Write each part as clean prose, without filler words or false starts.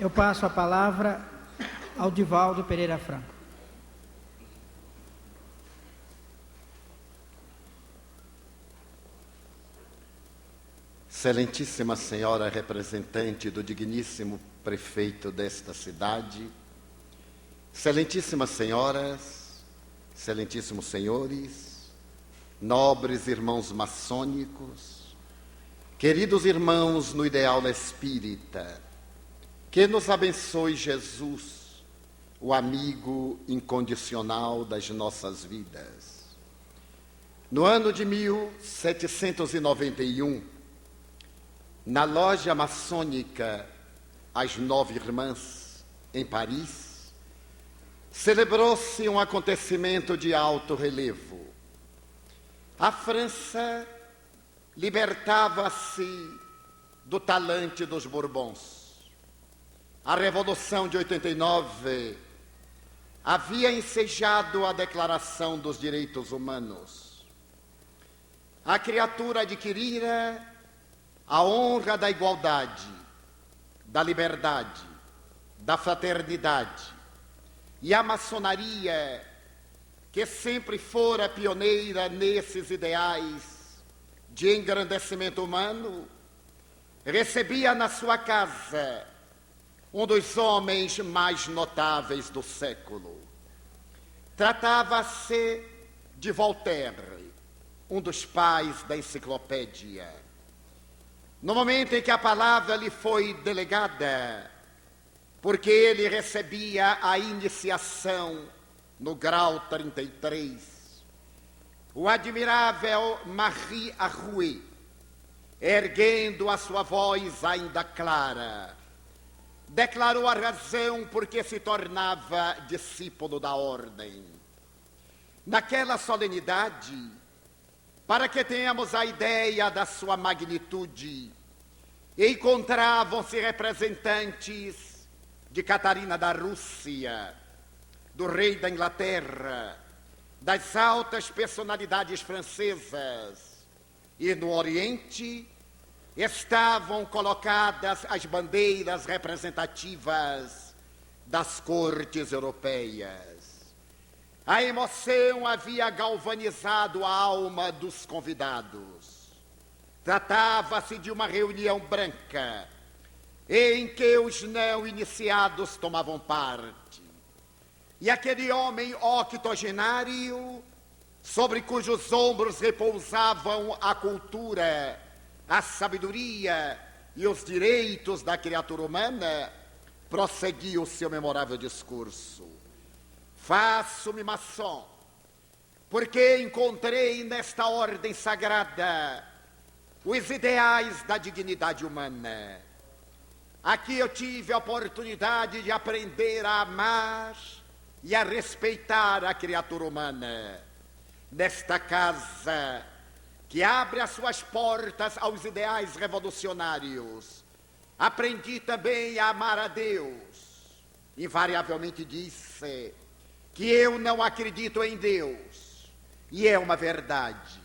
Eu passo a palavra ao Divaldo Pereira Franco. Excelentíssima Senhora representante do digníssimo prefeito desta cidade, excelentíssimas senhoras, excelentíssimos senhores, nobres irmãos maçônicos, queridos irmãos no ideal espírita, que nos abençoe Jesus, o amigo incondicional das nossas vidas. No ano de 1791, na loja maçônica As Nove Irmãs, em Paris, celebrou-se um acontecimento de alto relevo. A França libertava-se do talante dos Bourbons. A Revolução de 89 havia ensejado a Declaração dos Direitos Humanos. A criatura adquirira a honra da igualdade, da liberdade, da fraternidade. E a maçonaria, que sempre fora pioneira nesses ideais de engrandecimento humano, recebia na sua casa um dos homens mais notáveis do século. Tratava-se de Voltaire, um dos pais da enciclopédia. No momento em que a palavra lhe foi delegada, porque ele recebia a iniciação no grau 33, o admirável Marie Arouet, erguendo a sua voz ainda clara, declarou a razão por que se tornava discípulo da ordem. Naquela solenidade, para que tenhamos a ideia da sua magnitude, encontravam-se representantes de Catarina da Rússia, do rei da Inglaterra, das altas personalidades francesas, e no Oriente estavam colocadas as bandeiras representativas das cortes europeias. A emoção havia galvanizado a alma dos convidados. Tratava-se de uma reunião branca, em que os não iniciados tomavam parte. E aquele homem octogenário, sobre cujos ombros repousavam a cultura, a sabedoria e os direitos da criatura humana, prosseguiu o seu memorável discurso. Faço-me maçom, porque encontrei nesta ordem sagrada os ideais da dignidade humana. Aqui eu tive a oportunidade de aprender a amar e a respeitar a criatura humana. Nesta casa, que abre as suas portas aos ideais revolucionários, aprendi também a amar a Deus. Invariavelmente disse que eu não acredito em Deus, e é uma verdade.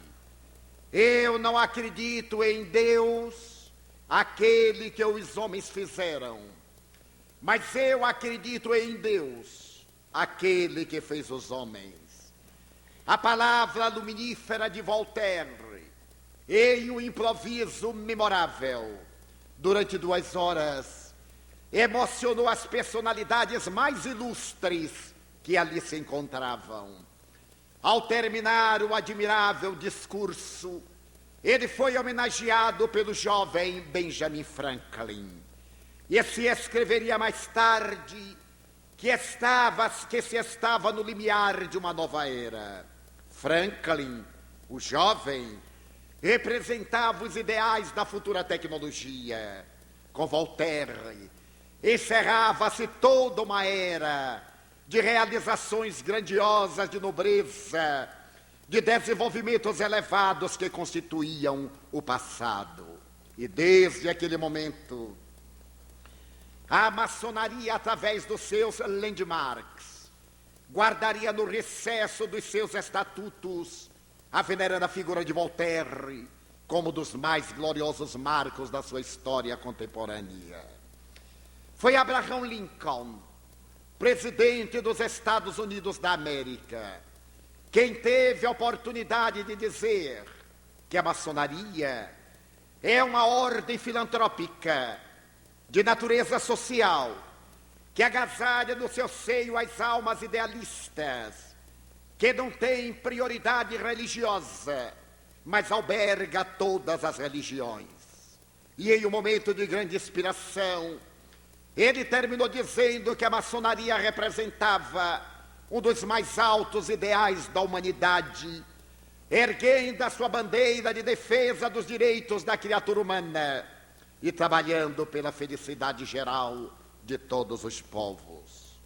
Eu não acredito em Deus, aquele que os homens fizeram, mas eu acredito em Deus, aquele que fez os homens. A palavra luminífera de Voltaire, em um improviso memorável, durante 2 horas, emocionou as personalidades mais ilustres que ali se encontravam. Ao terminar o admirável discurso, ele foi homenageado pelo jovem Benjamin Franklin. E se escreveria mais tarde que se estava no limiar de uma nova era. Franklin, o jovem, representava os ideais da futura tecnologia. Com Voltaire, encerrava-se toda uma era de realizações grandiosas de nobreza, de desenvolvimentos elevados que constituíam o passado. E desde aquele momento, a maçonaria, através dos seus landmarks, guardaria no recesso dos seus estatutos a veneranda figura de Voltaire como dos mais gloriosos marcos da sua história contemporânea. Foi Abraham Lincoln, presidente dos Estados Unidos da América, quem teve a oportunidade de dizer que a maçonaria é uma ordem filantrópica de natureza social, que agasalha no seu seio as almas idealistas, que não tem prioridade religiosa, mas alberga todas as religiões. E em um momento de grande inspiração, ele terminou dizendo que a maçonaria representava um dos mais altos ideais da humanidade, erguendo a sua bandeira de defesa dos direitos da criatura humana e trabalhando pela felicidade geral de todos os povos.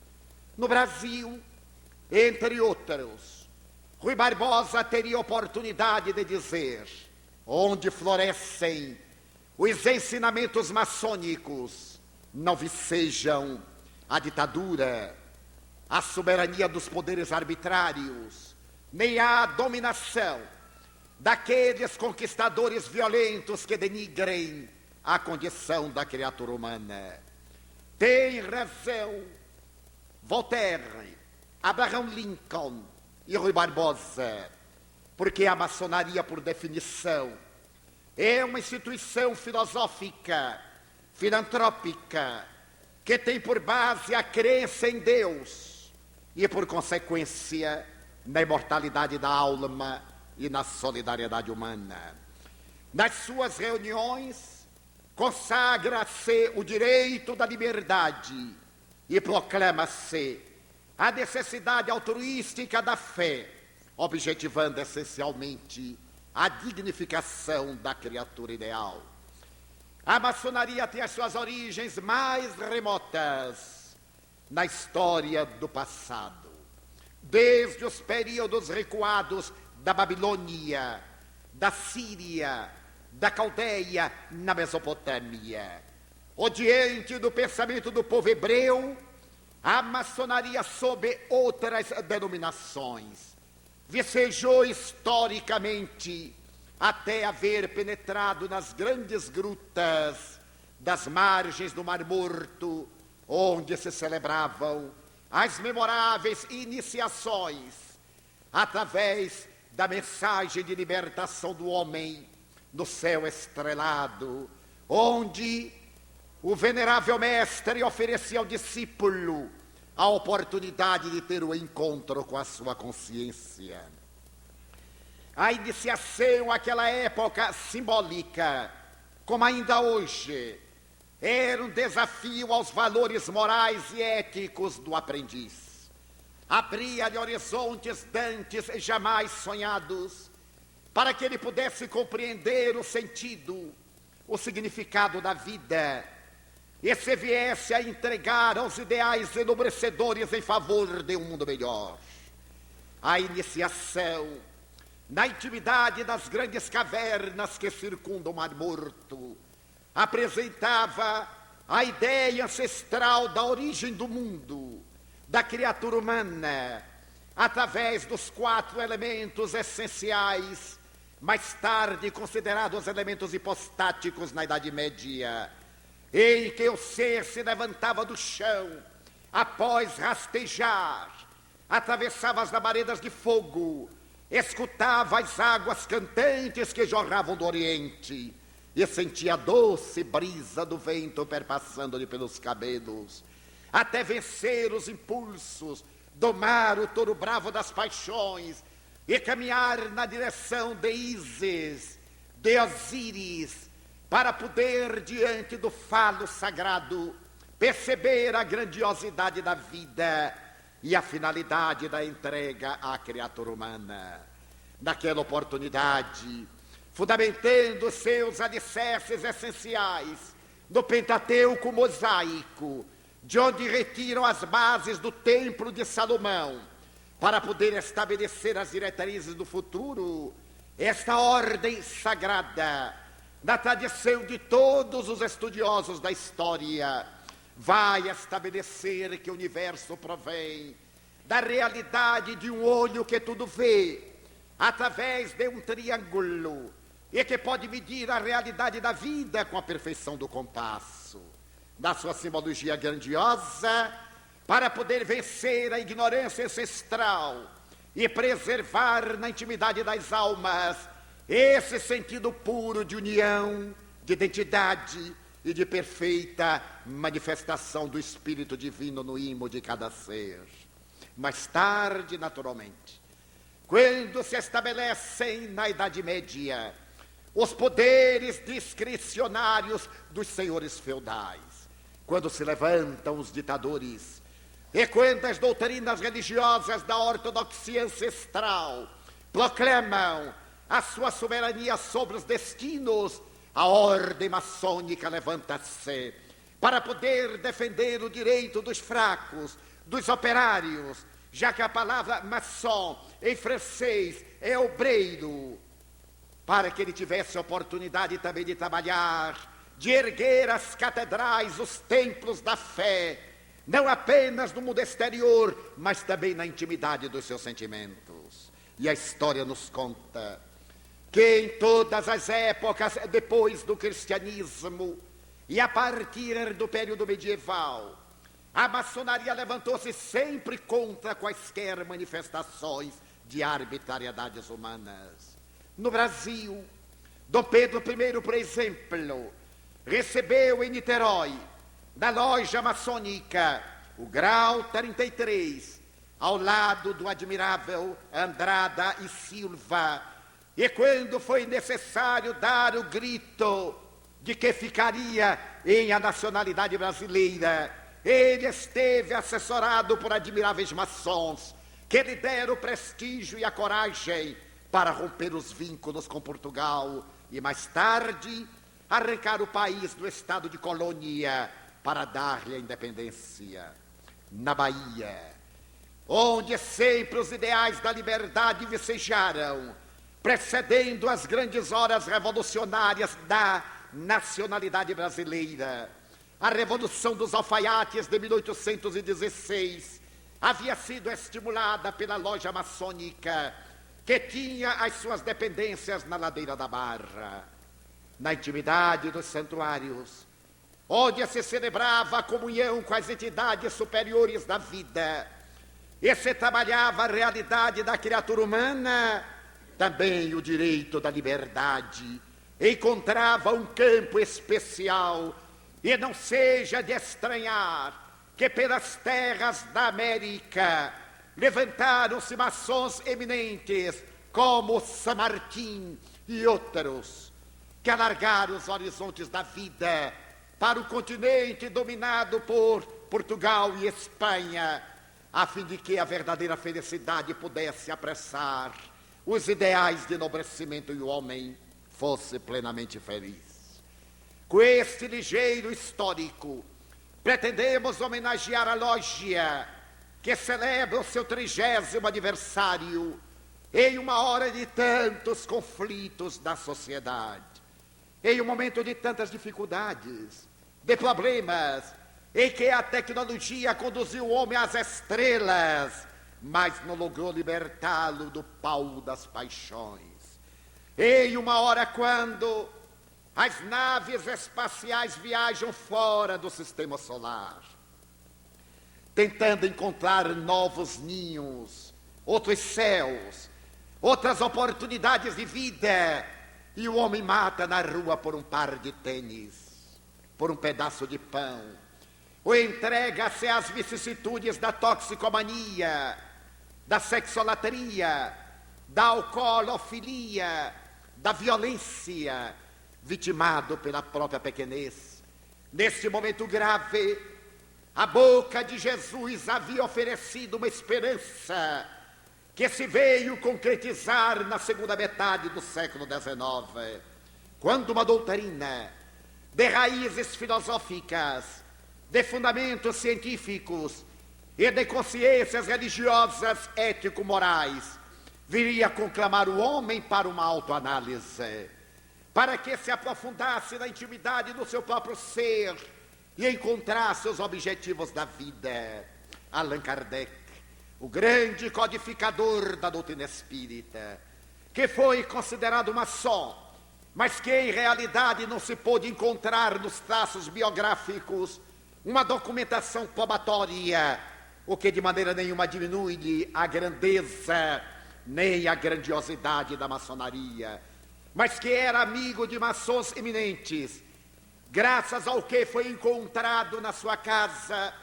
No Brasil, entre outros, Rui Barbosa teria oportunidade de dizer: onde florescem os ensinamentos maçônicos, não vicejam a ditadura, a soberania dos poderes arbitrários, nem a dominação daqueles conquistadores violentos que denigrem a condição da criatura humana. Tem razão Voltaire, Abraham Lincoln e Rui Barbosa, porque a maçonaria, por definição, é uma instituição filosófica, filantrópica, que tem por base a crença em Deus e, por consequência, na imortalidade da alma e na solidariedade humana. Nas suas reuniões, consagra-se o direito da liberdade e proclama-se a necessidade altruística da fé, objetivando essencialmente a dignificação da criatura ideal. A maçonaria tem as suas origens mais remotas na história do passado, desde os períodos recuados da Babilônia, da Síria, da Caldeia, na Mesopotâmia. Odiante do pensamento do povo hebreu, a maçonaria, sob outras denominações, vicejou historicamente até haver penetrado nas grandes grutas das margens do Mar Morto, onde se celebravam as memoráveis iniciações através da mensagem de libertação do homem no céu estrelado, onde o venerável mestre oferecia ao discípulo a oportunidade de ter o encontro com a sua consciência. A iniciação, àquela época simbólica, como ainda hoje, era um desafio aos valores morais e éticos do aprendiz. Abria-lhe horizontes dantes jamais sonhados, para que ele pudesse compreender o sentido, o significado da vida, e se viesse a entregar aos ideais enobrecedores em favor de um mundo melhor. A iniciação, na intimidade das grandes cavernas que circundam o Mar Morto, apresentava a ideia ancestral da origem do mundo, da criatura humana, através dos 4 elementos essenciais, mais tarde considerados elementos hipostáticos na Idade Média, em que o ser se levantava do chão, após rastejar, atravessava as labaredas de fogo, escutava as águas cantantes que jorravam do Oriente e sentia a doce brisa do vento perpassando-lhe pelos cabelos, até vencer os impulsos, domar o touro bravo das paixões e caminhar na direção de Ísis, de Osíris, para poder, diante do falo sagrado, perceber a grandiosidade da vida e a finalidade da entrega à criatura humana. Naquela oportunidade, fundamentando seus alicerces essenciais no Pentateuco mosaico, de onde retiram as bases do Templo de Salomão, para poder estabelecer as diretrizes do futuro, esta ordem sagrada, na tradição de todos os estudiosos da história, vai estabelecer que o universo provém da realidade de um olho que tudo vê, através de um triângulo, e que pode medir a realidade da vida com a perfeição do compasso. Na sua simbologia grandiosa, para poder vencer a ignorância ancestral e preservar na intimidade das almas esse sentido puro de união, de identidade e de perfeita manifestação do Espírito Divino no ímã de cada ser. Mais tarde, naturalmente, quando se estabelecem na Idade Média os poderes discricionários dos senhores feudais, quando se levantam os ditadores, e quando as doutrinas religiosas da ortodoxia ancestral proclamam a sua soberania sobre os destinos, a ordem maçônica levanta-se para poder defender o direito dos fracos, dos operários, já que a palavra maçom em francês é obreiro, para que ele tivesse a oportunidade também de trabalhar de erguer as catedrais, os templos da fé, não apenas no mundo exterior, mas também na intimidade dos seus sentimentos. E a história nos conta que em todas as épocas depois do cristianismo e a partir do período medieval, a maçonaria levantou-se sempre contra quaisquer manifestações de arbitrariedades humanas. No Brasil, Dom Pedro I, por exemplo, recebeu em Niterói, na loja maçônica, o grau 33, ao lado do admirável Andrada e Silva, e quando foi necessário dar o grito de que ficaria em a nacionalidade brasileira, ele esteve assessorado por admiráveis maçons, que lhe deram o prestígio e a coragem para romper os vínculos com Portugal e, mais tarde, arrancar o país do estado de colônia para dar-lhe a independência. Na Bahia, onde sempre os ideais da liberdade vicejaram, precedendo as grandes horas revolucionárias da nacionalidade brasileira, a Revolução dos Alfaiates de 1816 havia sido estimulada pela loja maçônica, que tinha as suas dependências na ladeira da Barra. Na intimidade dos santuários, onde se celebrava a comunhão com as entidades superiores da vida, e se trabalhava a realidade da criatura humana, também o direito da liberdade encontrava um campo especial. E não seja de estranhar que pelas terras da América levantaram-se maçons eminentes como San Martín e outros, que alargaram os horizontes da vida para o continente dominado por Portugal e Espanha, a fim de que a verdadeira felicidade pudesse apressar os ideais de enobrecimento e o homem fosse plenamente feliz. Com este ligeiro histórico, pretendemos homenagear a loja que celebra o seu 30º aniversário em uma hora de tantos conflitos da sociedade, em um momento de tantas dificuldades, de problemas, em que a tecnologia conduziu o homem às estrelas, mas não logrou libertá-lo do pau das paixões. Em uma hora quando as naves espaciais viajam fora do sistema solar, tentando encontrar novos ninhos, outros céus, outras oportunidades de vida, e o homem mata na rua por um par de tênis, por um pedaço de pão, ou entrega-se às vicissitudes da toxicomania, da sexolatria, da alcoolofilia, da violência, vitimado pela própria pequenez. Neste momento grave, a boca de Jesus havia oferecido uma esperança que se veio concretizar na segunda metade do século XIX, quando uma doutrina de raízes filosóficas, de fundamentos científicos e de consciências religiosas ético-morais viria conclamar o homem para uma autoanálise, para que se aprofundasse na intimidade do seu próprio ser e encontrasse os objetivos da vida. Allan Kardec, o grande codificador da doutrina espírita, que foi considerado maçom, mas que em realidade não se pôde encontrar nos traços biográficos uma documentação probatória, o que de maneira nenhuma diminui a grandeza nem a grandiosidade da maçonaria, mas que era amigo de maçons eminentes, graças ao que foi encontrado na sua casa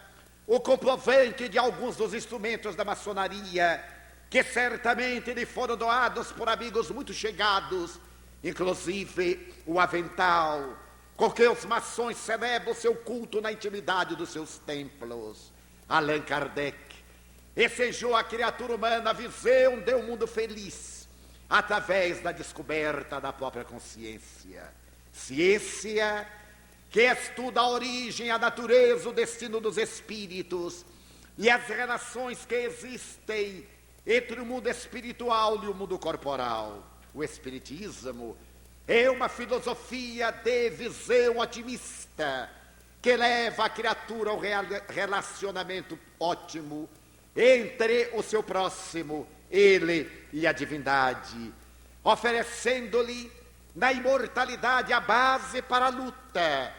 o comprovante de alguns dos instrumentos da maçonaria, que certamente lhe foram doados por amigos muito chegados, inclusive o avental, com que os maçons celebram o seu culto na intimidade dos seus templos. Allan Kardec ensejou a criatura humana a visão de um mundo feliz, através da descoberta da própria consciência. Ciência que estuda a origem, a natureza, o destino dos espíritos e as relações que existem entre o mundo espiritual e o mundo corporal. O espiritismo É uma filosofia de visão otimista que leva a criatura ao relacionamento ótimo entre o seu próximo, ele e a divindade, oferecendo-lhe na imortalidade a base para a luta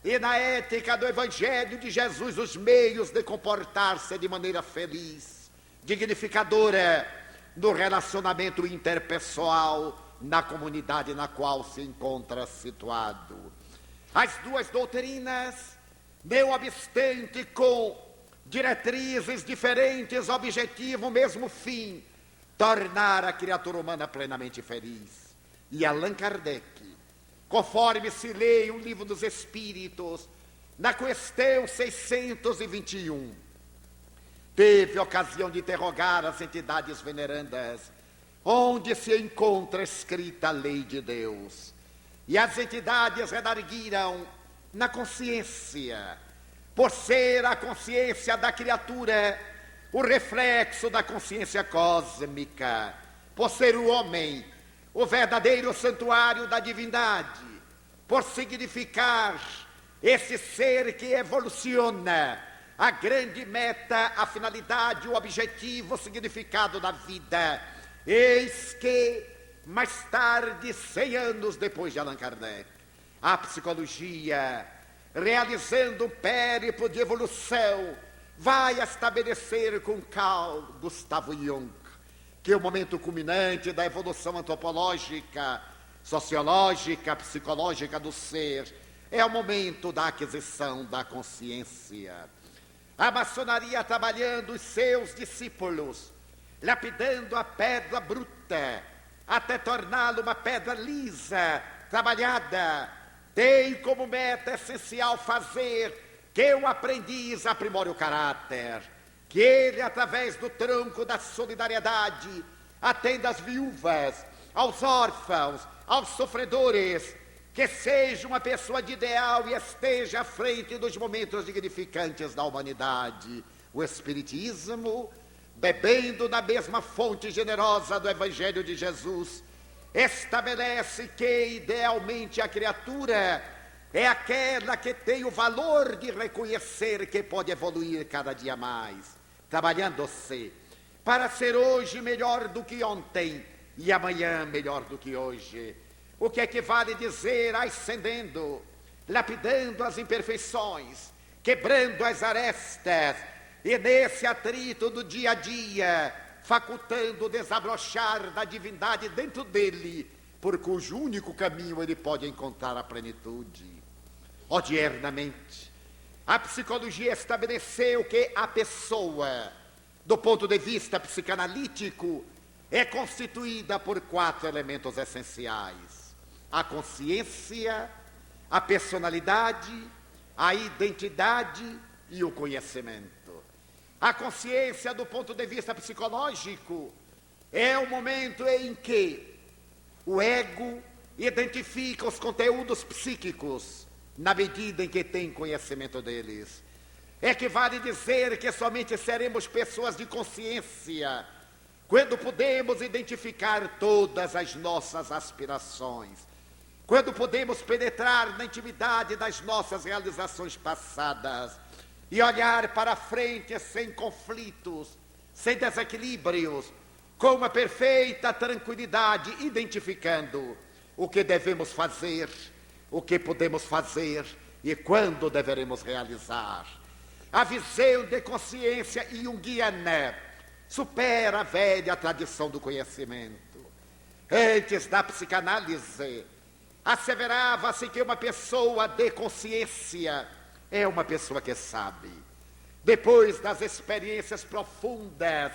e na ética do Evangelho de Jesus os meios de comportar-se de maneira feliz, dignificadora no relacionamento interpessoal na comunidade na qual se encontra situado. As duas doutrinas, não obstante com diretrizes diferentes, objetivo, o mesmo fim, tornar a criatura humana plenamente feliz. E Allan Kardec, conforme se lê o Livro dos Espíritos, na questão 621, teve ocasião de interrogar as entidades venerandas, onde se encontra escrita a lei de Deus. E as entidades redarguiram na consciência, por ser a consciência da criatura o reflexo da consciência cósmica, por ser o homem o verdadeiro santuário da divindade, por significar esse ser que evoluciona, a grande meta, a finalidade, o objetivo, o significado da vida. Eis que, mais tarde, 100 anos depois de Allan Kardec, a psicologia, realizando um périplo de evolução, vai estabelecer com Carl Gustav Jung que o momento culminante da evolução antropológica, sociológica, psicológica do ser é o momento da aquisição da consciência. A maçonaria trabalhando os seus discípulos, lapidando a pedra bruta até torná-la uma pedra lisa, trabalhada, tem como meta essencial fazer que o aprendiz aprimore o caráter, que ele, através do tronco da solidariedade, atenda às viúvas, aos órfãos, aos sofredores, que seja uma pessoa de ideal e esteja à frente dos momentos dignificantes da humanidade. O Espiritismo, bebendo na mesma fonte generosa do Evangelho de Jesus, estabelece que, idealmente, a criatura é aquela que tem o valor de reconhecer que pode evoluir cada dia mais, trabalhando-se para ser hoje melhor do que ontem e amanhã melhor do que hoje. O que equivale dizer ascendendo, lapidando as imperfeições, quebrando as arestas, e nesse atrito do dia a dia, facultando o desabrochar da divindade dentro dele, por cujo único caminho ele pode encontrar a plenitude. Odiernamente, a psicologia estabeleceu que a pessoa, do ponto de vista psicanalítico, é constituída por 4 elementos essenciais: a consciência, a personalidade, a identidade e o conhecimento. A consciência, do ponto de vista psicológico, é o momento em que o ego identifica os conteúdos psíquicos na medida em que tem conhecimento deles. Equivale dizer que somente seremos pessoas de consciência quando podemos identificar todas as nossas aspirações, quando podemos penetrar na intimidade das nossas realizações passadas e olhar para frente sem conflitos, sem desequilíbrios, com uma perfeita tranquilidade, identificando o que devemos fazer, o que podemos fazer e quando deveremos realizar. A visão de consciência junguiana supera a velha tradição do conhecimento. Antes da psicanálise, asseverava-se que uma pessoa de consciência é uma pessoa que sabe. Depois das experiências profundas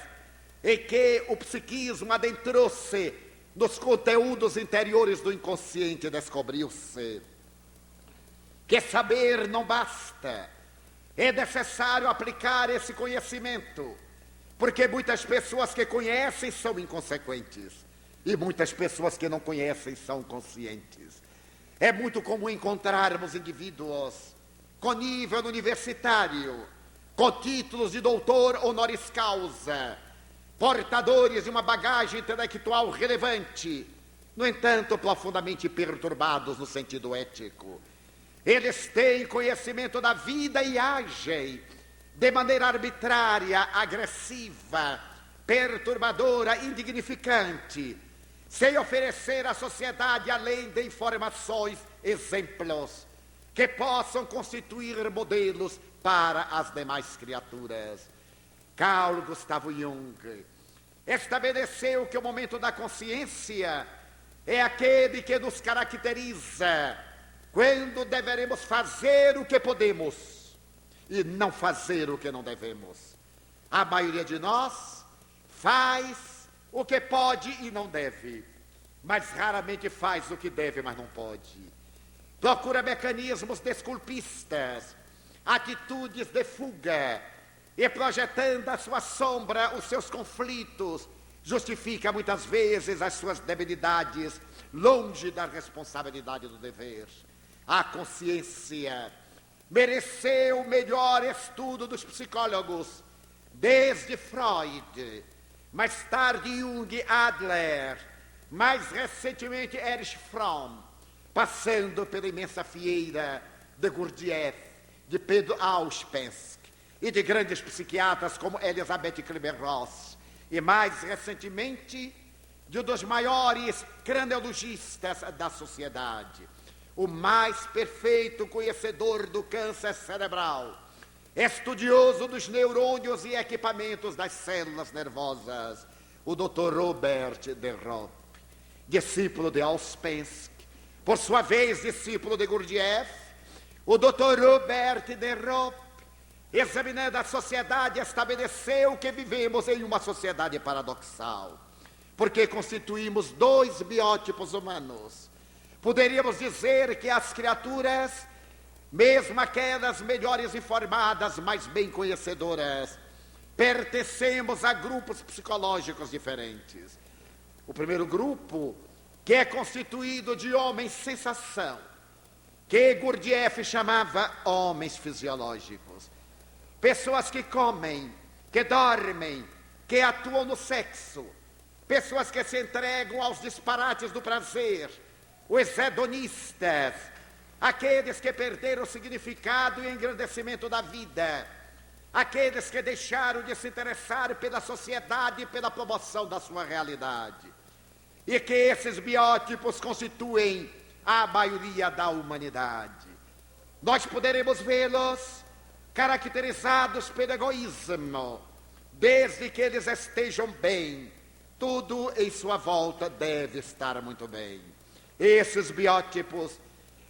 em que o psiquismo adentrou-se nos conteúdos interiores do inconsciente, descobriu-se que saber não basta. É necessário aplicar esse conhecimento, porque muitas pessoas que conhecem são inconsequentes e muitas pessoas que não conhecem são conscientes. É muito comum encontrarmos indivíduos com nível universitário, com títulos de doutor honoris causa, portadores de uma bagagem intelectual relevante, no entanto, profundamente perturbados no sentido ético. Eles têm conhecimento da vida e agem de maneira arbitrária, agressiva, perturbadora, indignificante, sem oferecer à sociedade, além de informações, exemplos que possam constituir modelos para as demais criaturas. Carl Gustav Jung estabeleceu que o momento da consciência é aquele que nos caracteriza quando deveremos fazer o que podemos e não fazer o que não devemos. A maioria de nós faz o que pode e não deve, mas raramente faz o que deve, mas não pode. Procura mecanismos desculpistas, atitudes de fuga, e projetando a sua sombra os seus conflitos, justifica muitas vezes as suas debilidades, longe da responsabilidade do dever. A consciência mereceu o melhor estudo dos psicólogos, desde Freud, mais tarde Jung, Adler, mais recentemente Erich Fromm, passando pela imensa fieira de Gurdjieff, de Pedro Auspensky e de grandes psiquiatras como Elizabeth Kübler-Ross, e mais recentemente de um dos maiores craniologistas da sociedade, o mais perfeito conhecedor do câncer cerebral, estudioso dos neurônios e equipamentos das células nervosas, o Dr. Robert de Ropp, discípulo de Auspensky, por sua vez discípulo de Gurdjieff. O Dr. Robert de Ropp, examinando a sociedade, estabeleceu que vivemos em uma sociedade paradoxal, porque constituímos dois biótipos humanos. Poderíamos dizer que as criaturas, mesmo aquelas melhores informadas, mais bem conhecedoras, pertencemos a grupos psicológicos diferentes. O primeiro grupo, que é constituído de homens sensação, que Gurdjieff chamava homens fisiológicos. Pessoas que comem, que dormem, que atuam no sexo. Pessoas que se entregam aos disparates do prazer. Os hedonistas, aqueles que perderam o significado e engrandecimento da vida. Aqueles que deixaram de se interessar pela sociedade e pela promoção da sua realidade. E que esses biótipos constituem a maioria da humanidade. Nós poderemos vê-los caracterizados pelo egoísmo. Desde que eles estejam bem, tudo em sua volta deve estar muito bem. Esses biótipos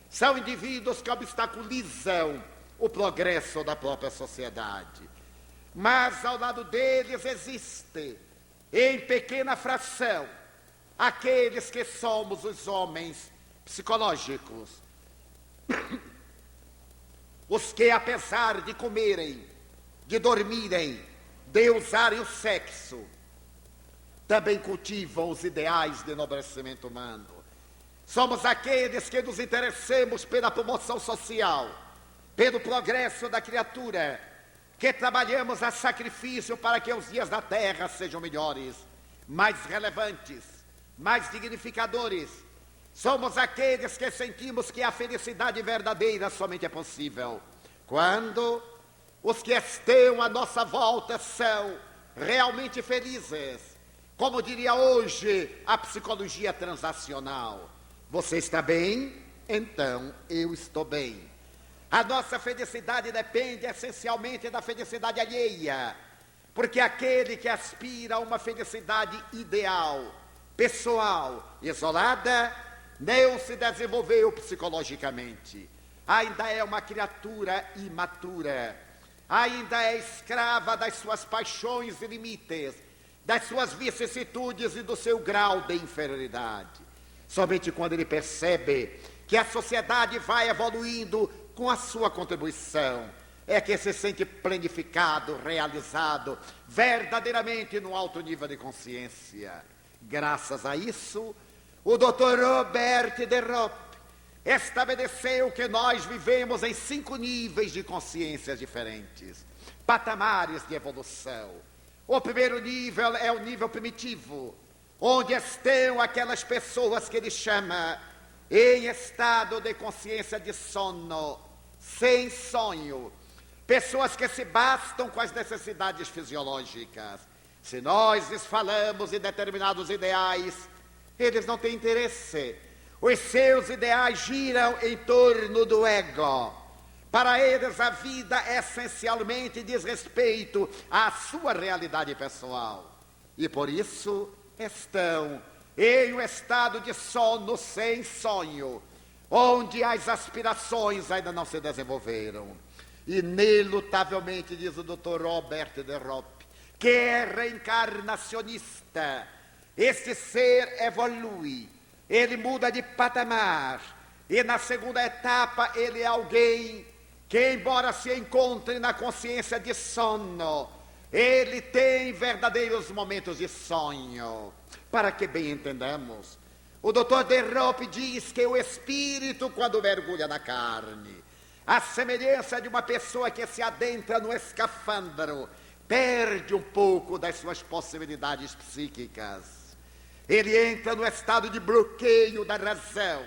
são indivíduos que obstaculizam o progresso da própria sociedade. Mas ao lado deles existe, em pequena fração, aqueles que somos os homens psicológicos, os que, apesar de comerem, de dormirem, de usarem o sexo, também cultivam os ideais de enobrecimento humano. Somos aqueles que nos interessamos pela promoção social, pelo progresso da criatura, que trabalhamos a sacrifício para que os dias da terra sejam melhores, mais relevantes, mais dignificadores. Somos aqueles que sentimos que a felicidade verdadeira somente é possível quando os que estão à nossa volta são realmente felizes. Como diria hoje a psicologia transacional: você está bem? Então eu estou bem. A nossa felicidade depende essencialmente da felicidade alheia, porque aquele que aspira a uma felicidade ideal, pessoal, isolada, não se desenvolveu psicologicamente. Ainda é uma criatura imatura, ainda é escrava das suas paixões e limites, das suas vicissitudes e do seu grau de inferioridade. Somente quando ele percebe que a sociedade vai evoluindo com a sua contribuição, é que se sente planificado, realizado, verdadeiramente no alto nível de consciência. Graças a isso, o Dr. Robert de Ropp estabeleceu que nós vivemos em 5 níveis de consciências diferentes, patamares de evolução. O primeiro nível é o nível primitivo, onde estão aquelas pessoas que ele chama em estado de consciência de sono, sem sonho, pessoas que se bastam com as necessidades fisiológicas. Se nós lhes falamos em determinados ideais, eles não têm interesse. Os seus ideais giram em torno do ego. Para eles a vida essencialmente diz respeito à sua realidade pessoal. E por isso estão em um estado de sono sem sonho, onde as aspirações ainda não se desenvolveram. Inelutavelmente, diz o Dr. Robert de Ropp, que é reencarnacionista, este ser evolui, ele muda de patamar, e na segunda etapa ele é alguém que, embora se encontre na consciência de sono, ele tem verdadeiros momentos de sonho. Para que bem entendamos, o Dr. de Ropp diz que o espírito, quando mergulha na carne, a semelhança de uma pessoa que se adentra no escafandro, perde um pouco das suas possibilidades psíquicas. Ele entra no estado de bloqueio da razão.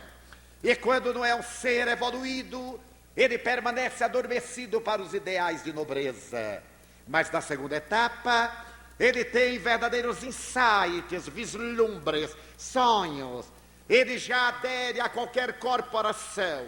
E quando não é um ser evoluído, ele permanece adormecido para os ideais de nobreza. Mas na segunda etapa, ele tem verdadeiros insights, vislumbres, sonhos. Ele já adere a qualquer corporação,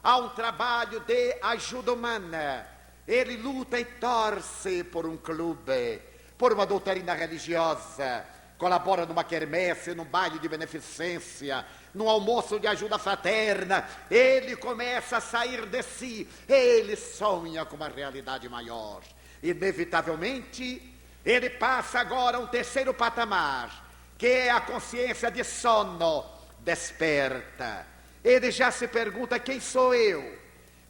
a um trabalho de ajuda humana. Ele luta e torce por um clube, por uma doutrina religiosa, colabora numa quermesse, num baile de beneficência, num almoço de ajuda fraterna. Ele começa a sair de si, ele sonha com uma realidade maior. Inevitavelmente, ele passa agora a um terceiro patamar, que é a consciência de sono desperta. Ele já se pergunta: quem sou eu?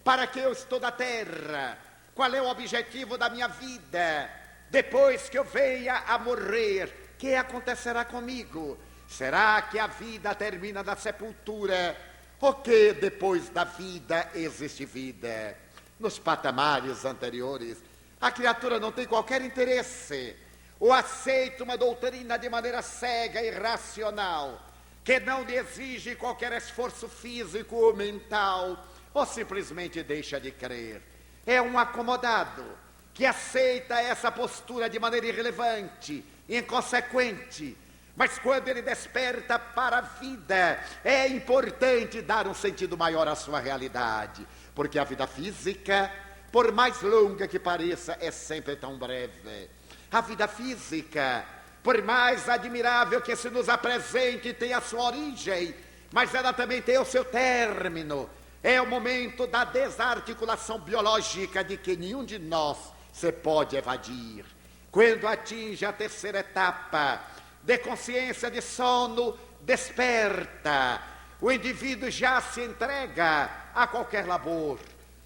Para que eu estou na Terra? Qual é o objetivo da minha vida? Depois que eu venha a morrer, o que acontecerá comigo? Será que a vida termina na sepultura? Ou que depois da vida existe vida? Nos patamares anteriores, a criatura não tem qualquer interesse, ou aceita uma doutrina de maneira cega e irracional, que não lhe exige qualquer esforço físico ou mental, ou simplesmente deixa de crer. É um acomodado que aceita essa postura de maneira irrelevante, inconsequente. Mas quando ele desperta para a vida, é importante dar um sentido maior à sua realidade, porque a vida física, por mais longa que pareça, é sempre tão breve. A vida física, por mais admirável que se nos apresente, tem a sua origem, mas ela também tem o seu término. É o momento da desarticulação biológica de que nenhum de nós se pode evadir. Quando atinge a terceira etapa de consciência de sono, desperta. O indivíduo já se entrega a qualquer labor.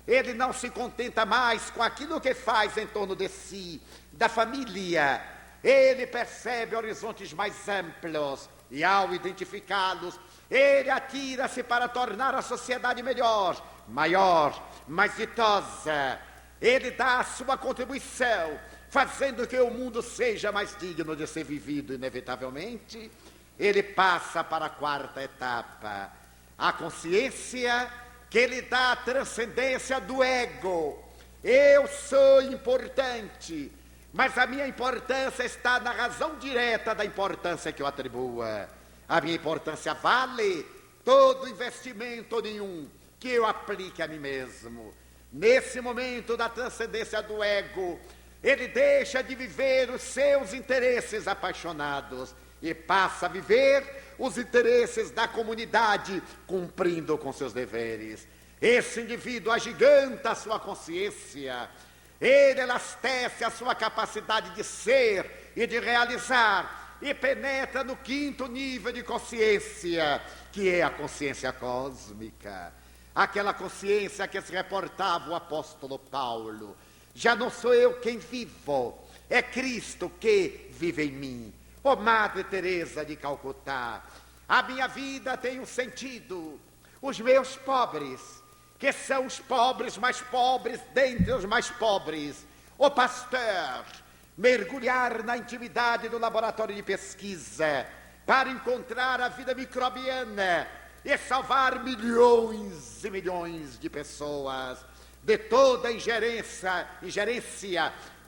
Ele não se contenta mais com aquilo que faz em torno de si, da família. Ele percebe horizontes mais amplos e, ao identificá-los, ele atira-se para tornar a sociedade melhor, maior, mais ditosa. Ele dá a sua contribuição, fazendo que o mundo seja mais digno de ser vivido. Inevitavelmente, ele passa para a quarta etapa, a consciência que lhe dá a transcendência do ego. Eu sou importante, mas a minha importância está na razão direta da importância que eu atribua. A minha importância vale todo investimento nenhum que eu aplique a mim mesmo. Nesse momento da transcendência do ego, ele deixa de viver os seus interesses apaixonados e passa a viver os interesses da comunidade, cumprindo com seus deveres. Esse indivíduo agiganta a sua consciência, ele elastece a sua capacidade de ser e de realizar, e penetra no quinto nível de consciência, que é a consciência cósmica. Aquela consciência que se reportava o apóstolo Paulo: já não sou eu quem vivo, é Cristo que vive em mim. Ó Madre Teresa de Calcutá, a minha vida tem um sentido. Os meus pobres, que são os pobres mais pobres dentre os mais pobres, o pastor, mergulhar na intimidade do laboratório de pesquisa, para encontrar a vida microbiana e salvar milhões e milhões de pessoas de toda a ingerência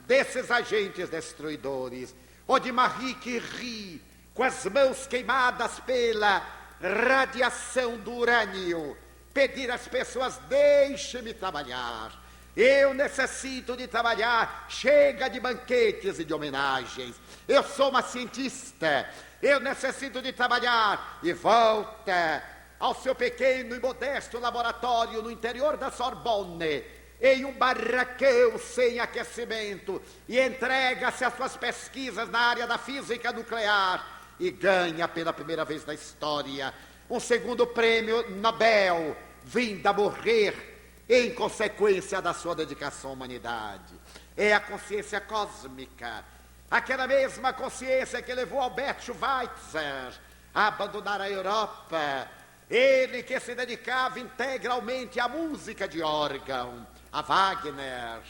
desses agentes destruidores. Ou de Marie Curie, com as mãos queimadas pela radiação do urânio, pedir às pessoas: deixe-me trabalhar. Eu necessito de trabalhar, chega de banquetes e de homenagens. Eu sou uma cientista, eu necessito de trabalhar. E volta ao seu pequeno e modesto laboratório no interior da Sorbonne, em um barracão sem aquecimento, e entrega-se às suas pesquisas na área da física nuclear e ganha pela primeira vez na história um segundo prêmio Nobel, vindo a morrer em consequência da sua dedicação à humanidade. É a consciência cósmica, aquela mesma consciência que levou Albert Schweitzer a abandonar a Europa, ele que se dedicava integralmente à música de órgão, a Wagner,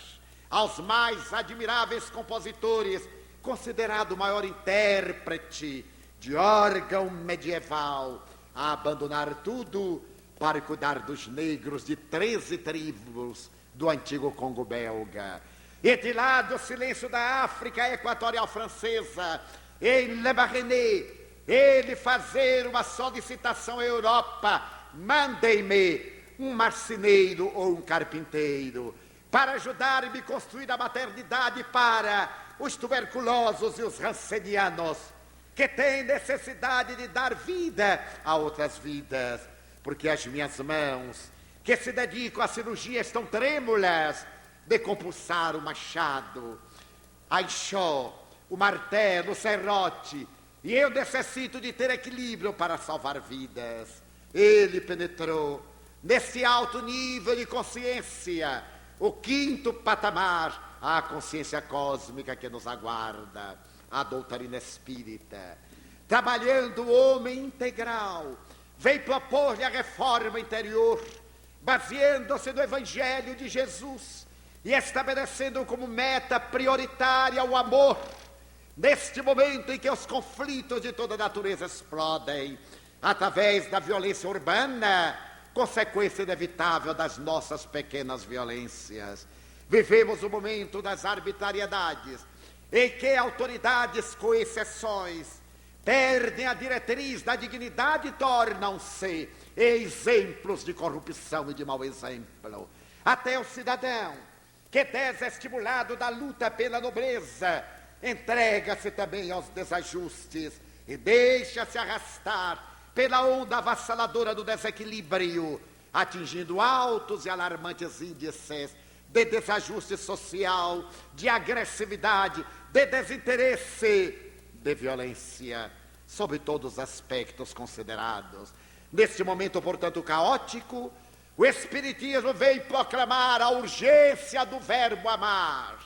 aos mais admiráveis compositores, considerado o maior intérprete de órgão medieval, a abandonar tudo para cuidar dos negros de 13 tribos do antigo Congo belga. E de lá do silêncio da África equatorial francesa, em Le Barrené, ele fazer uma solicitação à Europa: mandem-me um marceneiro ou um carpinteiro para ajudar-me a construir a maternidade para os tuberculosos e os rancenianos, que têm necessidade de dar vida a outras vidas, porque as minhas mãos, que se dedicam à cirurgia, estão trêmulas de compulsar o machado, a enxó, o martelo, o serrote, e eu necessito de ter equilíbrio para salvar vidas. Ele penetrou nesse alto nível de consciência, o quinto patamar, a consciência cósmica que nos aguarda, a doutrina espírita. Trabalhando o homem integral, veio propor-lhe a reforma interior, baseando-se no Evangelho de Jesus e estabelecendo como meta prioritária o amor, neste momento em que os conflitos de toda natureza explodem, através da violência urbana, consequência inevitável das nossas pequenas violências. Vivemos o momento das arbitrariedades, em que autoridades, com exceções, perdem a diretriz da dignidade e tornam-se exemplos de corrupção e de mau exemplo. Até o cidadão, que desestimulado da luta pela nobreza, entrega-se também aos desajustes e deixa-se arrastar pela onda avassaladora do desequilíbrio, atingindo altos e alarmantes índices de desajuste social, de agressividade, de desinteresse, de violência, sob todos os aspectos considerados. Neste momento, portanto, caótico, o Espiritismo veio proclamar a urgência do verbo amar,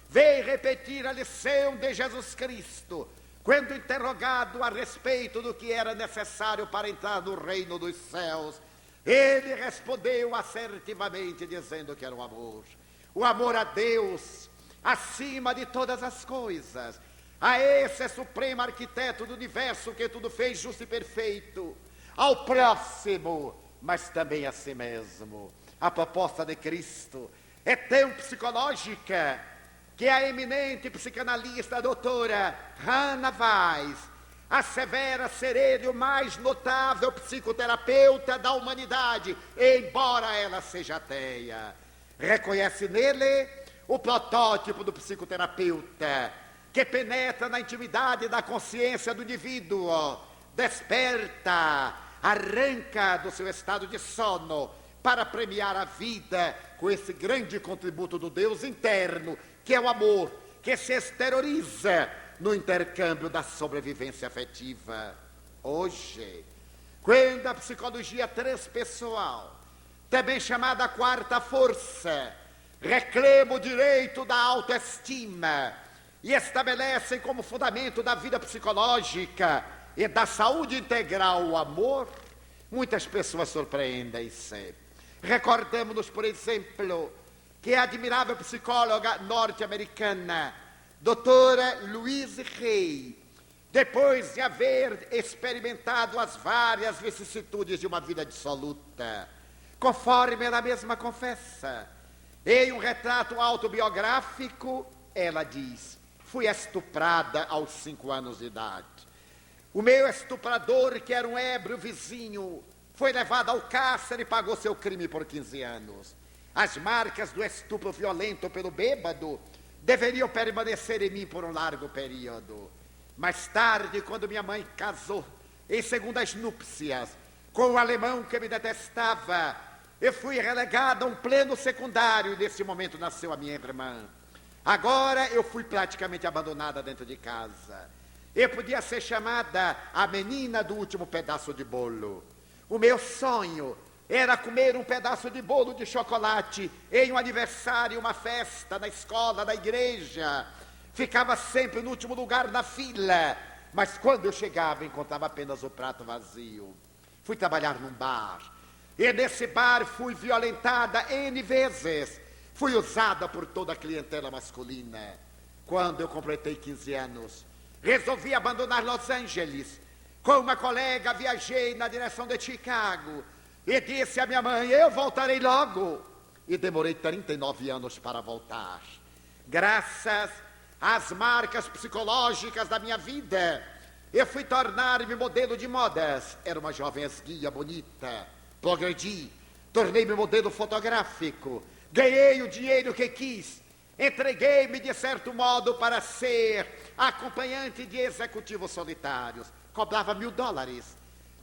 veio repetir a lição de Jesus Cristo, quando interrogado a respeito do que era necessário para entrar no reino dos céus. Ele respondeu assertivamente, dizendo que era o amor a Deus, acima de todas as coisas, a esse supremo arquiteto do universo que tudo fez justo e perfeito, ao próximo, mas também a si mesmo. A proposta de Cristo é tão psicológica que a eminente psicanalista, a doutora Hannah Weiss, assevera ser ele o mais notável psicoterapeuta da humanidade, embora ela seja ateia. Reconhece nele o protótipo do psicoterapeuta, que penetra na intimidade da consciência do indivíduo, desperta, arranca do seu estado de sono para premiar a vida com esse grande contributo do Deus interno, que é o amor, que se exterioriza no intercâmbio da sobrevivência afetiva. Hoje, quando a psicologia transpessoal, também chamada quarta força, reclama o direito da autoestima e estabelece como fundamento da vida psicológica e da saúde integral o amor, muitas pessoas surpreendem-se. Recordamos-nos, por exemplo, que a admirável psicóloga norte-americana, doutora Louise Hay, depois de haver experimentado as várias vicissitudes de uma vida dissoluta, conforme ela mesma confessa, em um retrato autobiográfico, ela diz: fui estuprada aos 5 anos de idade. O meu estuprador, que era um ébrio vizinho, foi levado ao cárcere e pagou seu crime por 15 anos. As marcas do estupro violento pelo bêbado deveriam permanecer em mim por um largo período. Mais tarde, quando minha mãe casou, em segundas núpcias, com um alemão que me detestava, eu fui relegada a um pleno secundário e nesse momento nasceu a minha irmã. Agora eu fui praticamente abandonada dentro de casa. Eu podia ser chamada a menina do último pedaço de bolo. O meu sonho era comer um pedaço de bolo de chocolate em um aniversário, uma festa, na escola, na igreja. Ficava sempre no último lugar na fila, mas quando eu chegava encontrava apenas o prato vazio. Fui trabalhar num bar, e nesse bar fui violentada N vezes. Fui usada por toda a clientela masculina. Quando eu completei 15 anos, resolvi abandonar Los Angeles. Com uma colega viajei na direção de Chicago e disse à minha mãe: eu voltarei logo. E demorei 39 anos para voltar. Graças às marcas psicológicas da minha vida, eu fui tornar-me modelo de modas. Era uma jovem esguia bonita. Progredi, tornei-me modelo fotográfico. Ganhei o dinheiro que quis. Entreguei-me, de certo modo, para ser acompanhante de executivos solitários. Cobrava $1000.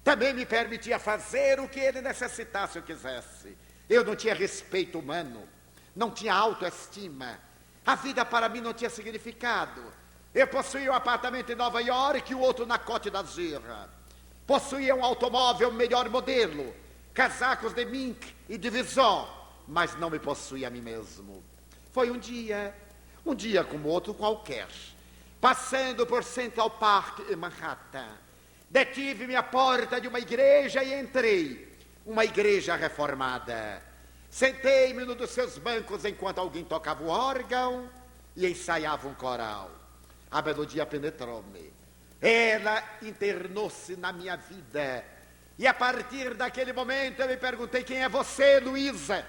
Também me permitia fazer o que ele necessitasse ou quisesse. Eu não tinha respeito humano, não tinha autoestima. A vida para mim não tinha significado. Eu possuía um apartamento em Nova York e o outro na Côte d'Azur. Possuía um automóvel melhor modelo, casacos de mink e de Vison, mas não me possuía a mim mesmo. Foi um dia como outro qualquer. Passando por Central Park em Manhattan, detive-me à porta de uma igreja e entrei. Uma igreja reformada. Sentei-me num dos seus bancos enquanto alguém tocava o órgão e ensaiava um coral. A melodia penetrou-me. Ela internou-se na minha vida. E a partir daquele momento eu me perguntei: quem é você, Luísa?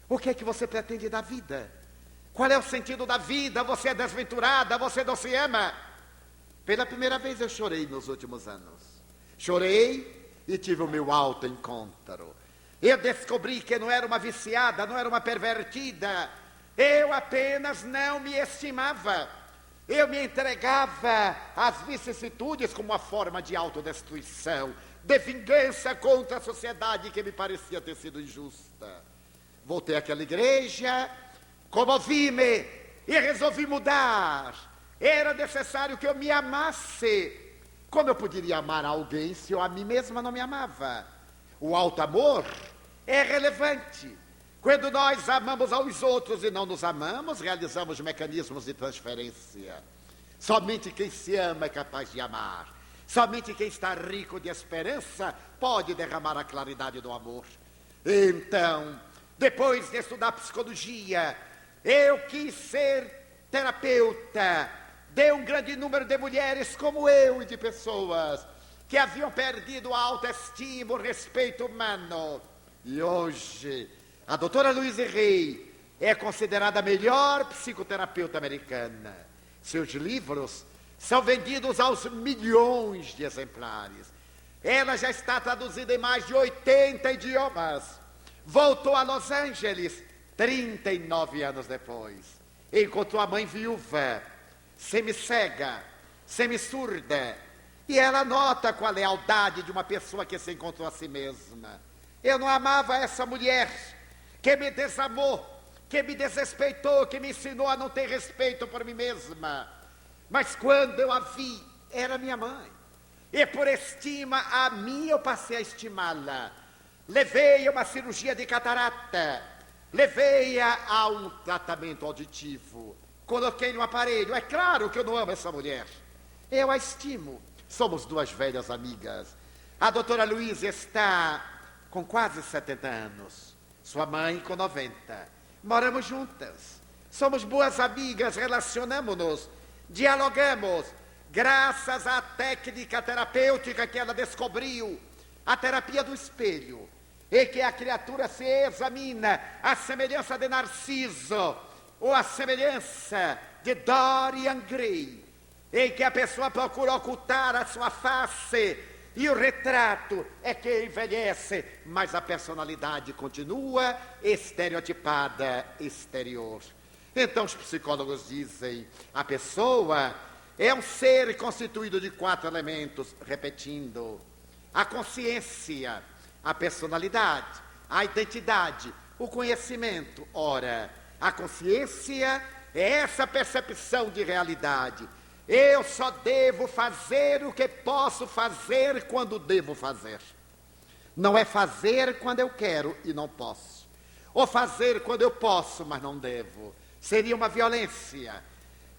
O que é que você pretende da vida? Qual é o sentido da vida? Você é desventurada, você não se ama. Pela primeira vez eu chorei nos últimos anos. Chorei e tive o meu autoencontro. Eu descobri que não era uma viciada, não era uma pervertida. Eu apenas não me estimava. Eu me entregava às vicissitudes como uma forma de autodestruição, de vingança contra a sociedade que me parecia ter sido injusta. Voltei àquela igreja, comovi-me e resolvi mudar. Era necessário que eu me amasse. Como eu poderia amar alguém se eu a mim mesma não me amava? O auto-amor é relevante. Quando nós amamos aos outros e não nos amamos, realizamos mecanismos de transferência. Somente quem se ama é capaz de amar. Somente quem está rico de esperança pode derramar a claridade do amor. Então, depois de estudar psicologia, eu quis ser terapeuta de um grande número de mulheres como eu e de pessoas que haviam perdido a autoestima, o respeito humano. E hoje, a doutora Louise Hay é considerada a melhor psicoterapeuta americana. Seus livros são vendidos aos milhões de exemplares. Ela já está traduzida em mais de 80 idiomas. Voltou a Los Angeles 39 anos depois. Encontrou a mãe viúva, semi-cega, semi-surda. E ela nota com a lealdade de uma pessoa que se encontrou a si mesma. Eu não amava essa mulher que me desamou, que me desrespeitou, que me ensinou a não ter respeito por mim mesma. Mas quando eu a vi, era minha mãe. E por estima a mim, eu passei a estimá-la. Levei a uma cirurgia de catarata. Levei-a a um tratamento auditivo. Coloquei no aparelho. É claro que eu não amo essa mulher. Eu a estimo. Somos duas velhas amigas. A doutora Luísa está com quase 70 anos. Sua mãe com 90. Moramos juntas. Somos boas amigas, relacionamos-nos, dialogamos. graças à técnica terapêutica que ela descobriu, a terapia do espelho, em que a criatura se examina à semelhança de Narciso, ou à semelhança de Dorian Gray, em que a pessoa procura ocultar a sua face, e o retrato é que envelhece, mas a personalidade continua estereotipada, exterior. Então os psicólogos dizem, a pessoa é um ser constituído de 4 elementos, repetindo: a consciência, a personalidade, a identidade, o conhecimento. Ora, a consciência é essa percepção de realidade. Eu só devo fazer o que posso fazer quando devo fazer. Não é fazer quando eu quero e não posso. Ou fazer quando eu posso, mas não devo. Seria uma violência.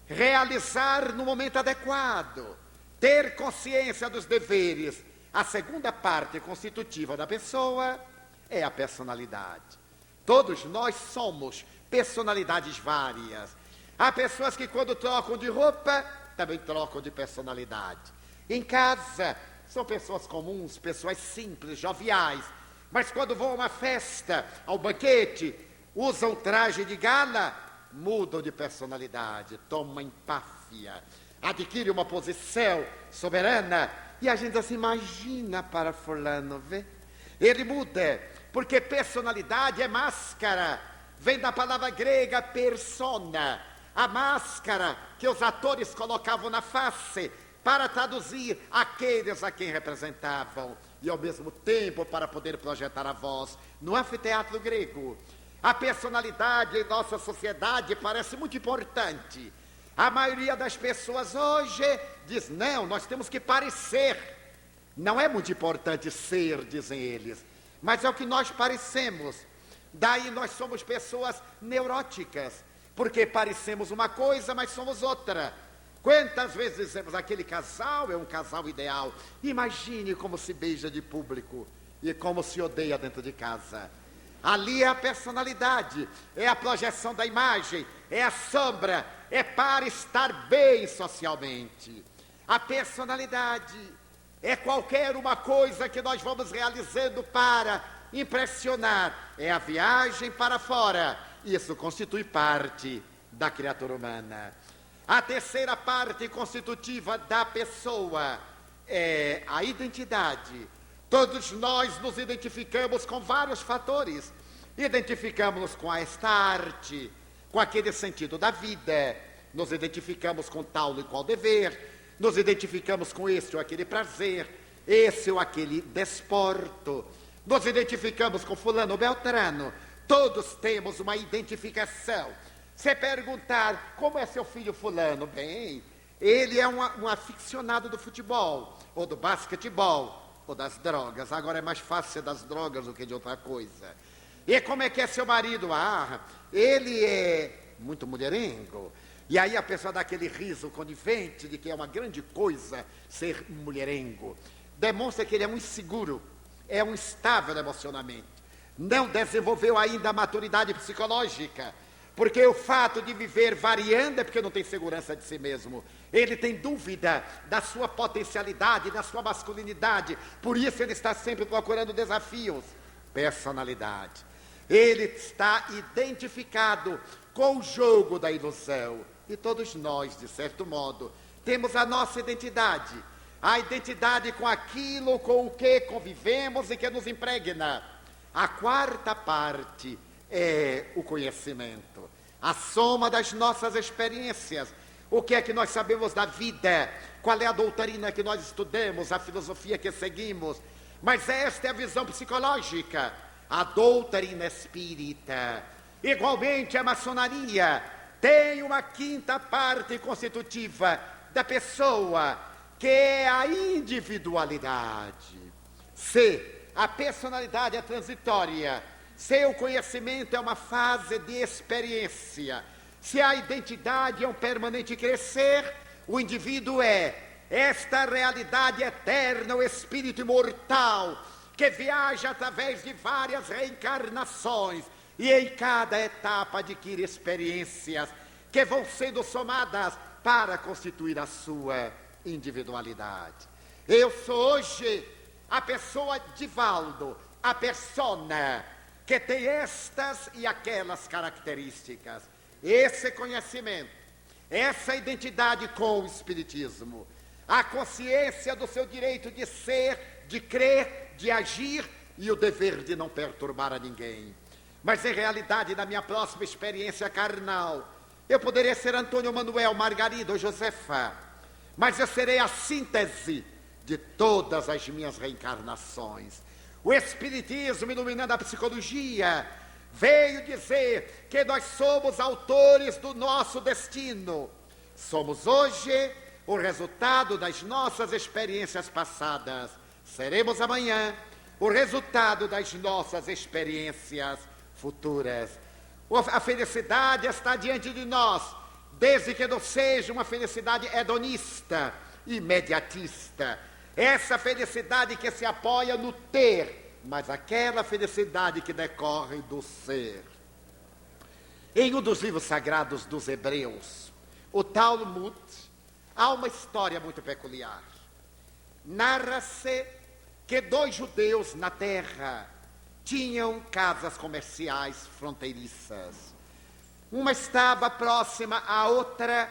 Realizar no momento adequado. Ter consciência dos deveres. A segunda parte constitutiva da pessoa é a personalidade. Todos nós somos personalidades várias. Há pessoas que quando trocam de roupa, também trocam de personalidade. Em casa, são pessoas comuns, pessoas simples, joviais. Mas quando vão a uma festa, ao banquete, usam traje de gala, mudam de personalidade, tomam empáfia, adquirem uma posição soberana. E a gente assim, imagina para fulano, vê? Ele muda, porque personalidade é máscara. Vem da palavra grega persona, a máscara que os atores colocavam na face para traduzir aqueles a quem representavam e ao mesmo tempo para poder projetar a voz. No anfiteatro grego, a personalidade em nossa sociedade parece muito importante. A maioria das pessoas hoje diz, não, nós temos que parecer. Não é muito importante ser, dizem eles, mas é o que nós parecemos. Daí nós somos pessoas neuróticas, porque parecemos uma coisa, mas somos outra. Quantas vezes dizemos, aquele casal é um casal ideal. Imagine como se beija de público e como se odeia dentro de casa. Ali é a personalidade, é a projeção da imagem, é a sombra, é para estar bem socialmente. A personalidade é qualquer uma coisa que nós vamos realizando para impressionar. É a viagem para fora. Isso constitui parte da criatura humana. A terceira parte constitutiva da pessoa é a identidade. Todos nós nos identificamos com vários fatores. Identificamos-nos com esta arte, com aquele sentido da vida. Nos identificamos com tal e qual dever. Nos identificamos com esse ou aquele prazer, esse ou aquele desporto. Nos identificamos com fulano ou beltrano. Todos temos uma identificação. Se perguntar, como é seu filho fulano? Bem, ele é um aficionado do futebol, ou do basquetebol, ou das drogas. Agora é mais fácil ser das drogas do que de outra coisa. E como é que é seu marido? Ah, ele é muito mulherengo. E aí a pessoa dá aquele riso conivente de que é uma grande coisa ser mulherengo. Demonstra que ele é um inseguro, é um instável emocionalmente. Não desenvolveu ainda a maturidade psicológica. Porque o fato de viver variando é porque não tem segurança de si mesmo. Ele tem dúvida da sua potencialidade, da sua masculinidade. Por isso ele está sempre procurando desafios. Personalidade. Ele está identificado com o jogo da ilusão. E todos nós, de certo modo, temos a nossa identidade. A identidade com aquilo com o que convivemos e que nos impregna. A quarta parte é o conhecimento, a soma das nossas experiências. O que é que nós sabemos da vida? Qual é a doutrina que nós estudamos, a filosofia que seguimos? Mas esta é a visão psicológica, a doutrina espírita. Igualmente a maçonaria tem uma quinta parte constitutiva da pessoa, que é a individualidade. Se a personalidade é transitória, se o conhecimento é uma fase de experiência, se a identidade é um permanente crescer, o indivíduo é esta realidade eterna, o espírito imortal, que viaja através de várias reencarnações e em cada etapa adquire experiências que vão sendo somadas para constituir a sua individualidade. Eu sou hoje a pessoa Divaldo, a persona que tem estas e aquelas características. Esse conhecimento, essa identidade com o Espiritismo, a consciência do seu direito de ser, de crer, de agir e o dever de não perturbar a ninguém. Mas em realidade, na minha próxima experiência carnal, eu poderia ser Antônio Manuel, Margarida ou Josefa, mas eu serei a síntese de todas as minhas reencarnações. O Espiritismo, iluminando a psicologia, veio dizer que nós somos autores do nosso destino. Somos hoje o resultado das nossas experiências passadas. Seremos amanhã o resultado das nossas experiências futuras. A felicidade está diante de nós, desde que não seja uma felicidade hedonista, imediatista. Essa felicidade que se apoia no ter, mas aquela felicidade que decorre do ser. Em um dos livros sagrados dos Hebreus, o Talmud, há uma história muito peculiar. Narra-se que 2 judeus na terra tinham casas comerciais fronteiriças. Uma estava próxima à outra,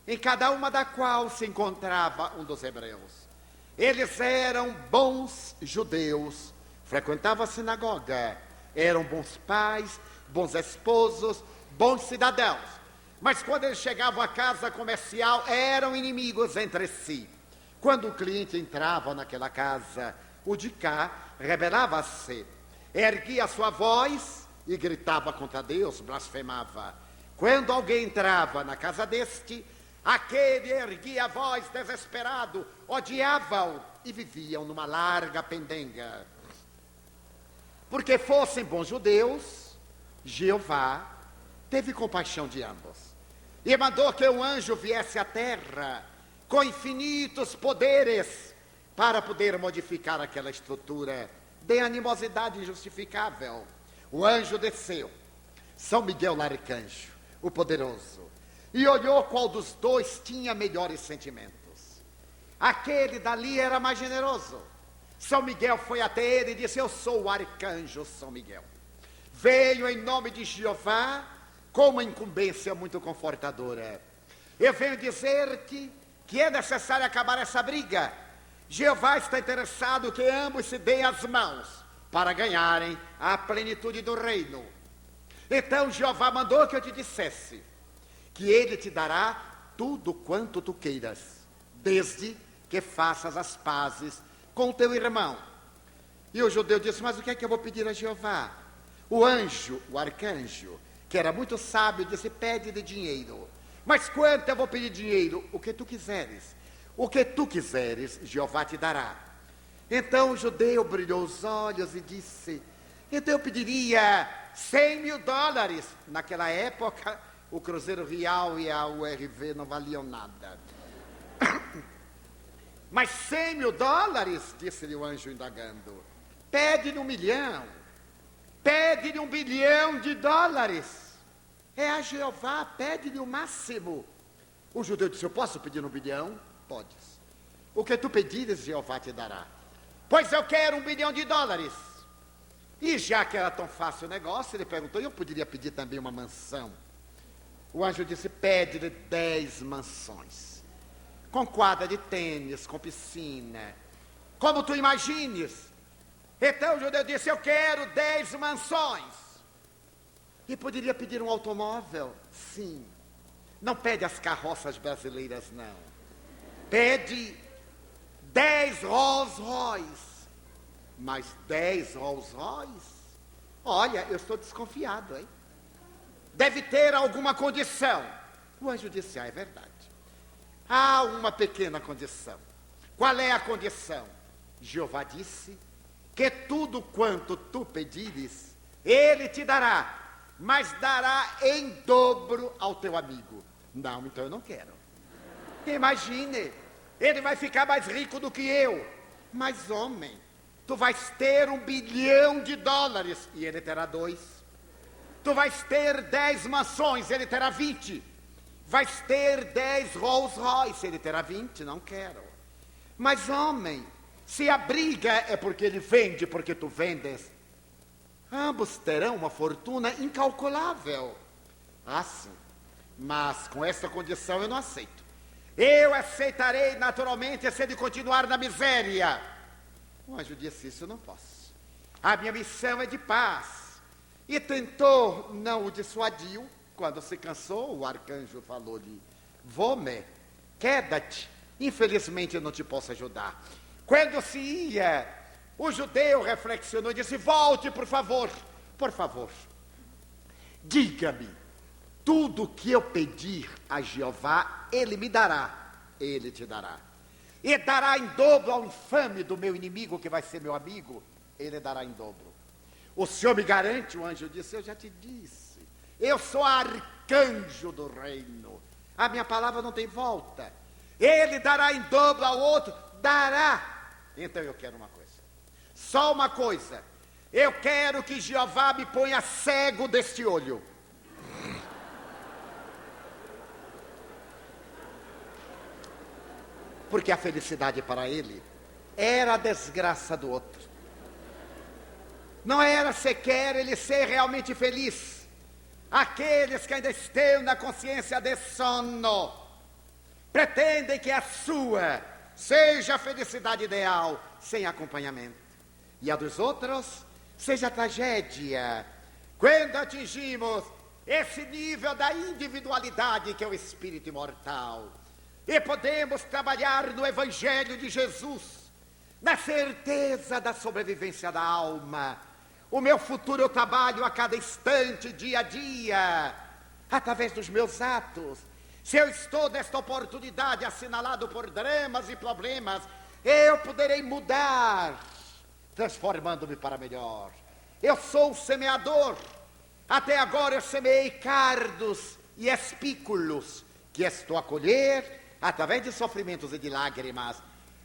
em cada uma da qual se encontrava um dos hebreus. Eles eram bons judeus, frequentavam a sinagoga, eram bons pais, bons esposos, bons cidadãos. Mas quando eles chegavam à casa comercial, eram inimigos entre si. Quando o cliente entrava naquela casa, o de cá rebelava-se, erguia a sua voz e gritava contra Deus, blasfemava. Quando alguém entrava na casa deste, aquele erguia a voz desesperado, odiava-o e viviam numa larga pendenga. Porque fossem bons judeus, Jeová teve compaixão de ambos e mandou que um anjo viesse à terra com infinitos poderes para poder modificar aquela estrutura de animosidade injustificável. O anjo desceu, São Miguel Arcanjo, o poderoso, e olhou qual dos dois tinha melhores sentimentos. Aquele dali era mais generoso. São Miguel foi até ele e disse: eu sou o arcanjo São Miguel. Veio em nome de Jeová com uma incumbência muito confortadora. Eu venho dizer-te que é necessário acabar essa briga. Jeová está interessado que ambos se deem as mãos para ganharem a plenitude do reino. Então Jeová mandou que eu te dissesse que ele te dará tudo quanto tu queiras, desde que faças as pazes com o teu irmão. E o judeu disse: mas o que é que eu vou pedir a Jeová? O anjo, o arcanjo, que era muito sábio, disse: pede-lhe dinheiro. Mas quanto eu vou pedir dinheiro? O que tu quiseres. O que tu quiseres, Jeová te dará. Então o judeu brilhou os olhos e disse: então eu pediria $100.000. Naquela época, o Cruzeiro Real e a URV não valiam nada. Mas $100.000, disse-lhe o anjo indagando. Pede-lhe $1 milhão. Pede-lhe $1 bilhão. É a Jeová, pede-lhe o máximo. O judeu disse: eu posso pedir $1 bilhão? Podes. O que tu pedires, Jeová te dará. Pois eu quero $1 bilhão. E já que era tão fácil o negócio, ele perguntou: eu poderia pedir também uma mansão? O anjo disse: pede-lhe 10 mansões, com quadra de tênis, com piscina, como tu imagines. Então o judeu disse: eu quero 10 mansões. E poderia pedir um automóvel? Sim. Não pede as carroças brasileiras, não. Pede 10 Rolls Royce. Mas 10 Rolls Royce? Olha, eu estou desconfiado, hein? Deve ter alguma condição. O anjo disse: é verdade. Há uma pequena condição. Qual é a condição? Jeová disse que tudo quanto tu pedires, ele te dará, mas dará em dobro ao teu amigo. Não, então eu não quero. Imagine, ele vai ficar mais rico do que eu. Mas homem, tu vais ter $1 bilhão e ele terá 2. Tu vais ter 10 mansões, ele terá 20. Vais ter 10 Rolls Royce, ele terá 20, não quero. Mas, homem, se a briga é porque ele vende, porque tu vendes, ambos terão uma fortuna incalculável. Ah, sim, mas com essa condição eu não aceito. Eu aceitarei naturalmente se ele continuar na miséria. O anjo disse, isso eu não posso. A minha missão é de paz. E tentou, não o dissuadiu. Quando se cansou, o arcanjo falou-lhe, Vome, queda-te. Infelizmente eu não te posso ajudar. Quando se ia, o judeu reflexionou e disse, volte, por favor. Por favor, diga-me, tudo que eu pedir a Jeová, ele me dará. Ele te dará. E dará em dobro ao infame do meu inimigo, que vai ser meu amigo. Ele dará em dobro. O Senhor me garante, o anjo disse, eu já te disse. Eu sou arcanjo do reino. A minha palavra não tem volta. Ele dará em dobro ao outro. Dará. Então eu quero uma coisa. Só uma coisa. Eu quero que Jeová me ponha cego deste olho. Porque a felicidade para ele era a desgraça do outro. Não era sequer ele ser realmente feliz. Aqueles que ainda estão na consciência de sono pretendem que a sua seja a felicidade ideal, sem acompanhamento. E a dos outros seja a tragédia. Quando atingimos esse nível da individualidade que é o espírito imortal, e podemos trabalhar no Evangelho de Jesus, na certeza da sobrevivência da alma. O meu futuro eu trabalho a cada instante, dia a dia, através dos meus atos. Se eu estou nesta oportunidade assinalado por dramas e problemas, eu poderei mudar, transformando-me para melhor. Eu sou um semeador. Até agora eu semeei cardos e espículos, que estou a colher através de sofrimentos e de lágrimas.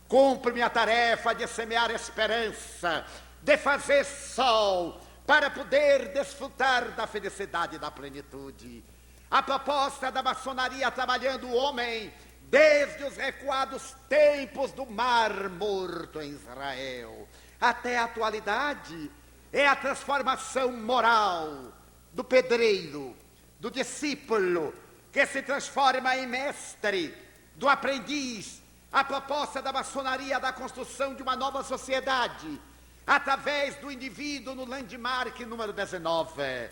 Cumpro minha tarefa de semear esperança, de fazer sol, para poder desfrutar da felicidade e da plenitude. A proposta da maçonaria trabalhando o homem desde os recuados tempos do Mar Morto em Israel até a atualidade é a transformação moral do pedreiro, do discípulo, que se transforma em mestre, do aprendiz. A proposta da maçonaria da construção de uma nova sociedade, através do indivíduo no landmark número 19,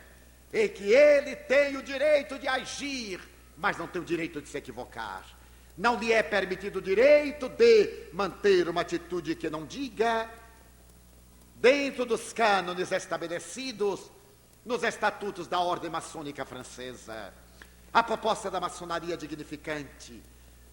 e que ele tem o direito de agir, mas não tem o direito de se equivocar. Não lhe é permitido o direito de manter uma atitude que não diga, dentro dos cânones estabelecidos nos estatutos da ordem maçônica francesa. A proposta da maçonaria dignificante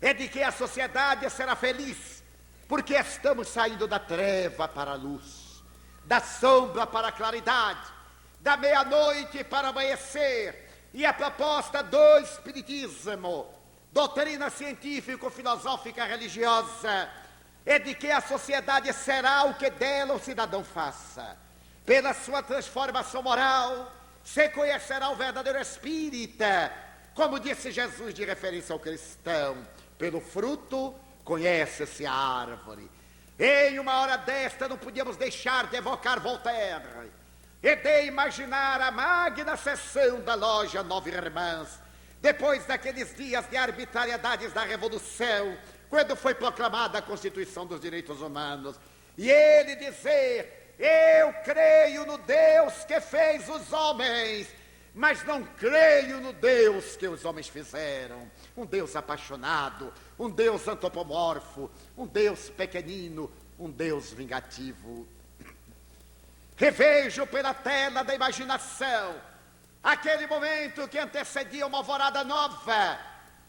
é de que a sociedade será feliz, porque estamos saindo da treva para a luz, da sombra para a claridade, da meia-noite para o amanhecer. E a proposta do espiritismo, doutrina científico-filosófica religiosa, é de que a sociedade será o que dela o cidadão faça. Pela sua transformação moral, se conhecerá o verdadeiro espírita, como disse Jesus de referência ao cristão, pelo fruto conhece-se a árvore. Em uma hora desta não podíamos deixar de evocar Voltaire e de imaginar a magna sessão da loja Nove Irmãs, depois daqueles dias de arbitrariedades da Revolução, quando foi proclamada a Constituição dos Direitos Humanos, e ele dizer, eu creio no Deus que fez os homens, mas não creio no Deus que os homens fizeram. Um Deus apaixonado, um Deus antropomorfo, um Deus pequenino, um Deus vingativo. Revejo pela tela da imaginação aquele momento que antecedia uma alvorada nova,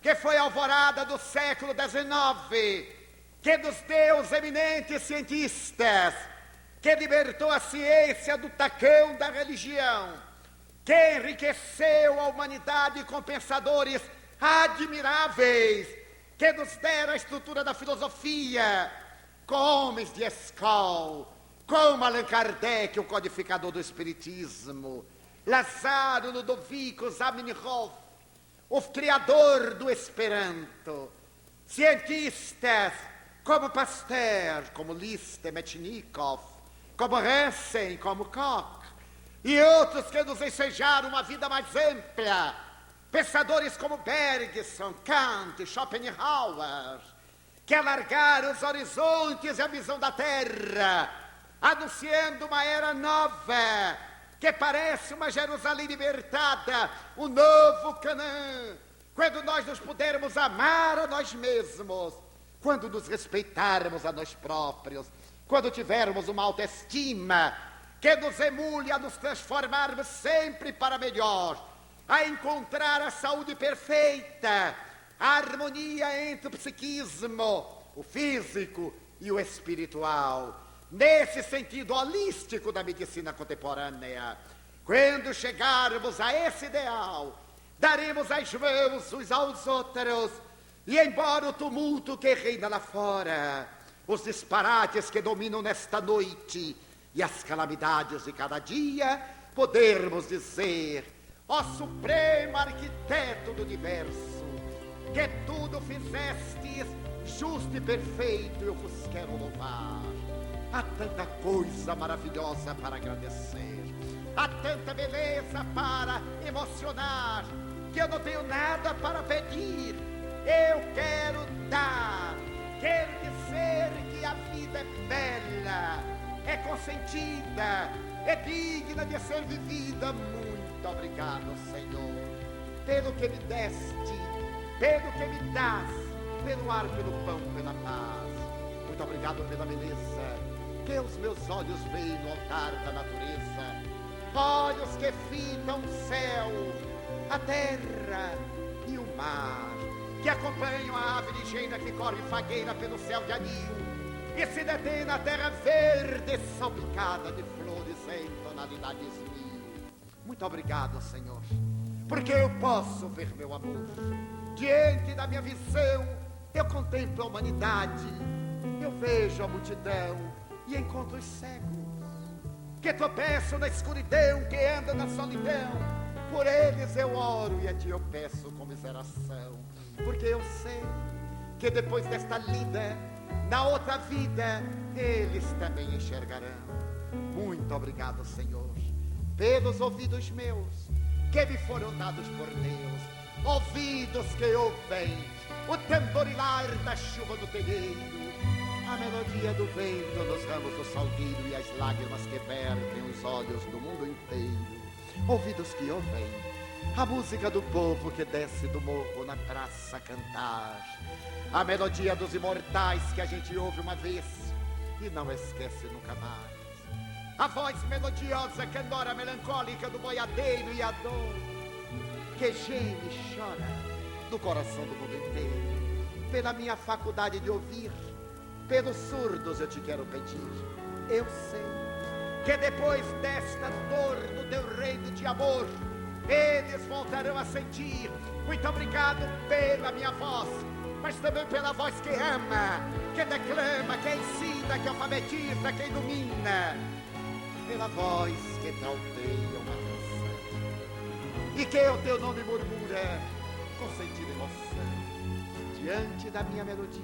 que foi a alvorada do século XIX, que nos deu os eminentes cientistas, que libertou a ciência do tacão da religião, que enriqueceu a humanidade com pensadores admiráveis, que nos deram a estrutura da filosofia, com homens de escola, como Allan Kardec, o codificador do espiritismo, Lázaro Ludovico Zamenhof, o criador do Esperanto, cientistas como Pasteur, como Liszt, Metchnikov, como Hessen, como Koch, e outros que nos ensejaram uma vida mais ampla, pensadores como Bergson, Kant, Schopenhauer, que alargaram os horizontes e a visão da Terra, anunciando uma era nova, que parece uma Jerusalém libertada, um novo Canaã, quando nós nos pudermos amar a nós mesmos, quando nos respeitarmos a nós próprios, quando tivermos uma autoestima que nos emule a nos transformarmos sempre para melhor, a encontrar a saúde perfeita, a harmonia entre o psiquismo, o físico e o espiritual, nesse sentido holístico da medicina contemporânea. Quando chegarmos a esse ideal, daremos as mãos uns aos outros, e embora o tumulto que reina lá fora, os disparates que dominam nesta noite e as calamidades de cada dia, podermos dizer: ó Supremo Arquiteto do Universo, que tudo fizestes justo e perfeito, eu vos quero louvar. Há tanta coisa maravilhosa para agradecer, há tanta beleza para emocionar, que eu não tenho nada para pedir. Eu quero dar, quero dizer que a vida é bela, é consentida, é digna de ser vivida. Muito obrigado, Senhor, pelo que me deste, pelo que me dás, pelo ar, pelo pão, pela paz. Muito obrigado pela beleza que os meus olhos veem no altar da natureza, olhos que fitam o céu, a terra e o mar, que acompanham a ave ligeira que corre fagueira pelo céu de anil e se detém na terra verde salpicada de flores em tonalidades mil. Muito obrigado, Senhor, porque eu posso ver meu amor. Diante da minha visão, eu contemplo a humanidade, eu vejo a multidão e encontro os cegos, que tropeçam na escuridão, que andam na solidão. Por eles eu oro e a ti eu peço comiseração, porque eu sei que depois desta lida, na outra vida, eles também enxergarão. Muito obrigado, Senhor, pelos ouvidos meus, que me foram dados por Deus, ouvidos que ouvem o tamborilar da chuva no telheiro, a melodia do vento nos ramos do salgueiro e as lágrimas que vertem os olhos do mundo inteiro. Ouvidos que ouvem a música do povo que desce do morro na praça a cantar, a melodia dos imortais que a gente ouve uma vez e não esquece nunca mais, a voz melodiosa, candora melancólica do boiadeiro e a dor que geme e chora no coração do mundo inteiro. Pela minha faculdade de ouvir, pelos surdos eu te quero pedir. Eu sei que depois desta dor no teu reino de amor, eles voltarão a sentir. Muito obrigado pela minha voz, mas também pela voz que ama, que declama, que ensina, que alfabetiza, que ilumina, pela voz que trauteia uma canção e que o teu nome murmura com sentido e emoção. Diante da minha melodia,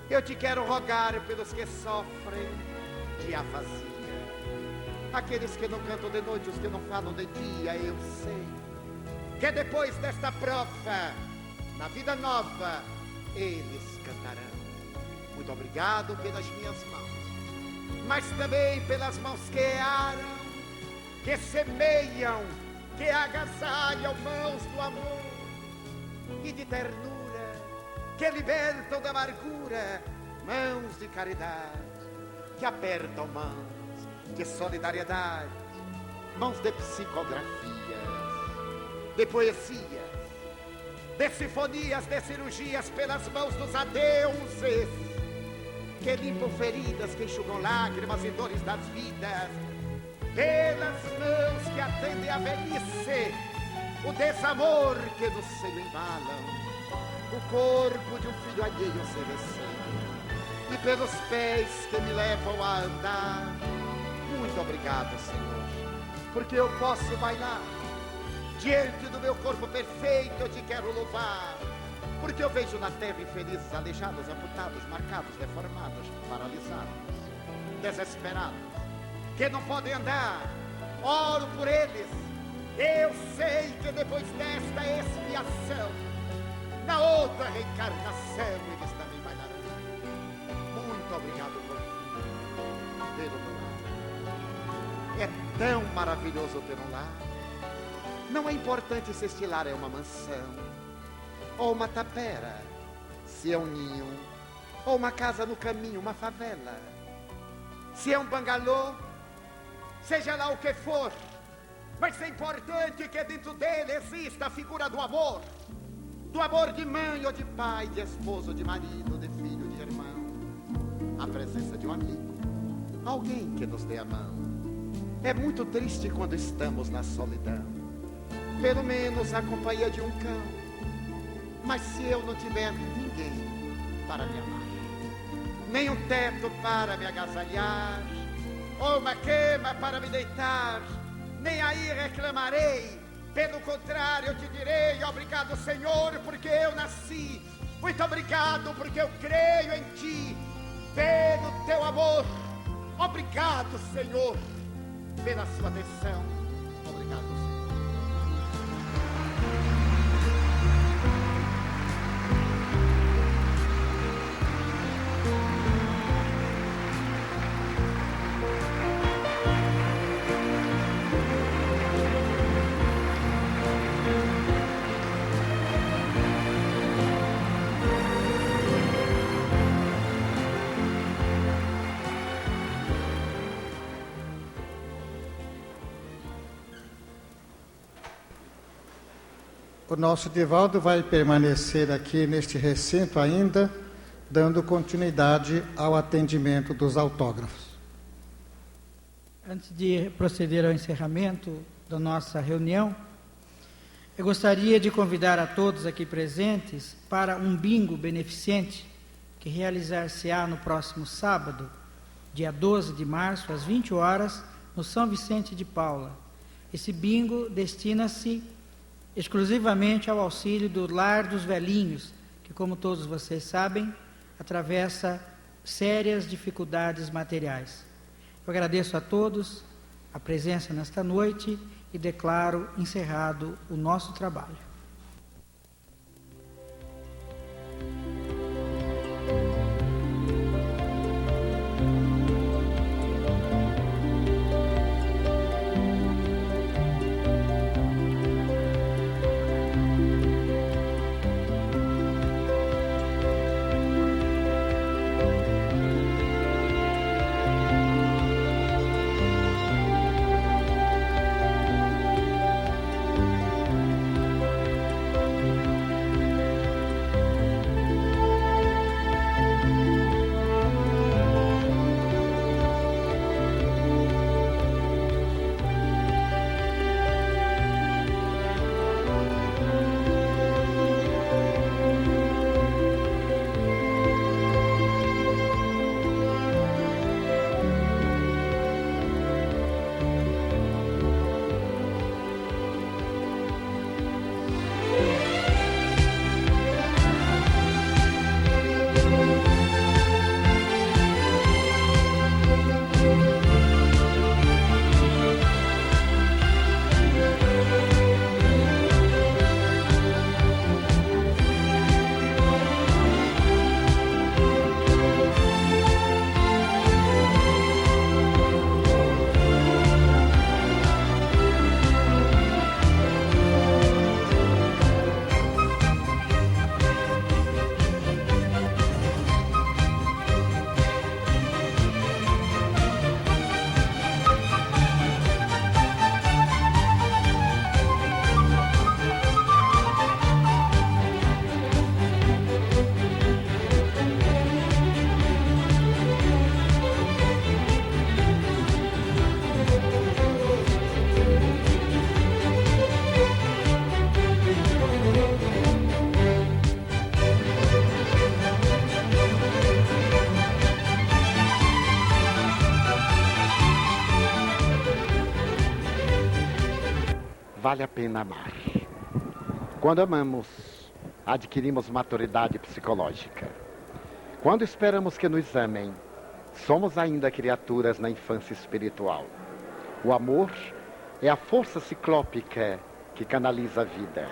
eu te quero rogar pelos que sofrem de afasia, aqueles que não cantam de noite, os que não falam de dia. Eu sei que depois desta prova, na vida nova, eles cantarão. Muito obrigado pelas minhas mãos, mas também pelas mãos que aram, que semeiam, que agasalham, mãos do amor e de ternura, que libertam da amargura, mãos de caridade, que apertam mãos de solidariedade, mãos de psicografias, de poesias, de sinfonias, de cirurgias, pelas mãos dos adeuses, que limpam feridas, que enxugam lágrimas e dores das vidas, pelas mãos que atendem a velhice, o desamor que no seio embalam, o corpo de um filho alheio se recém, e pelos pés que me levam a andar. Muito obrigado, Senhor, porque eu posso bailar Diante do meu corpo perfeito eu te quero louvar, porque eu vejo na terra infelizes, aleijados, amputados, marcados, deformados, paralisados, desesperados, que não podem andar. Oro por eles. Eu sei que depois desta expiação, na outra reencarnação, eles também bailarão. Muito obrigado por ter um lar. É tão maravilhoso ter um lar. Não é importante se este lar é uma mansão, ou uma tapera, se é um ninho, ou uma casa no caminho, uma favela. Se é um bangalô, seja lá o que for, mas é importante que dentro dele exista a figura do amor de mãe ou de pai, de esposo, de marido, de filho, de irmão, a presença de um amigo, alguém que nos dê a mão. É muito triste quando estamos na solidão, pelo menos a companhia de um cão. Mas se eu não tiver ninguém para me amar, nem um teto para me agasalhar, ou uma cama para me deitar, nem aí reclamarei. Pelo contrário, eu te direi: obrigado, Senhor, porque eu nasci. Muito obrigado, porque eu creio em ti. Pelo teu amor. Obrigado, Senhor, pela sua atenção. Obrigado, Senhor. O nosso Divaldo vai permanecer aqui neste recinto ainda, dando continuidade ao atendimento dos autógrafos. Antes de proceder ao encerramento da nossa reunião, eu gostaria de convidar a todos aqui presentes para um bingo beneficente que realizar-se-á no próximo sábado, dia 12 de março, às 20 horas, no São Vicente de Paula. Esse bingo destina-se exclusivamente ao auxílio do Lar dos Velhinhos, que, como todos vocês sabem, atravessa sérias dificuldades materiais. Eu agradeço a todos a presença nesta noite e declaro encerrado o nosso trabalho. vale a pena amar. Quando amamos, adquirimos maturidade psicológica. Quando esperamos que nos amem, somos ainda criaturas na infância espiritual. O amor é a força ciclópica que canaliza a vida.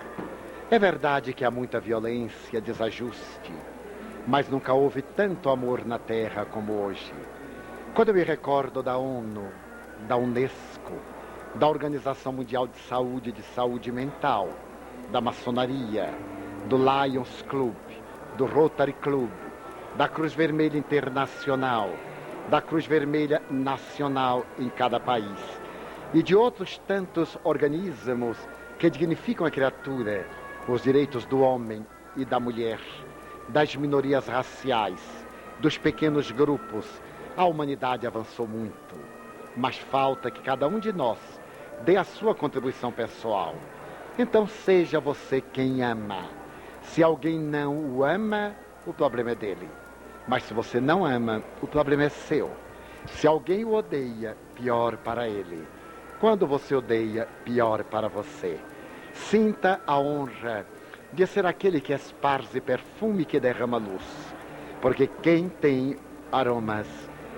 É verdade que há muita violência, desajuste, mas nunca houve tanto amor na Terra como hoje. Quando eu me recordo da ONU, da Unesco, da Organização Mundial de Saúde Mental, da maçonaria, do Lions Club, do Rotary Club, da Cruz Vermelha Internacional, da Cruz Vermelha Nacional em cada país, e de outros tantos organismos que dignificam a criatura, os direitos do homem e da mulher, das minorias raciais, dos pequenos grupos, a humanidade avançou muito, mas falta que cada um de nós dê a sua contribuição pessoal. Então seja você quem ama. Se alguém não o ama, o problema é dele. Mas se você não ama, o problema é seu. Se alguém o odeia, pior para ele. Quando você odeia, pior para você. Sinta a honra de ser aquele que esparze perfume que derrama luz. Porque quem tem aromas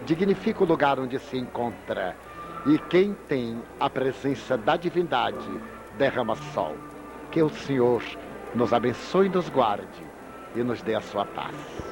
dignifica o lugar onde se encontra. E quem tem a presença da divindade derrama sol. Que o Senhor nos abençoe e nos guarde e nos dê a sua paz.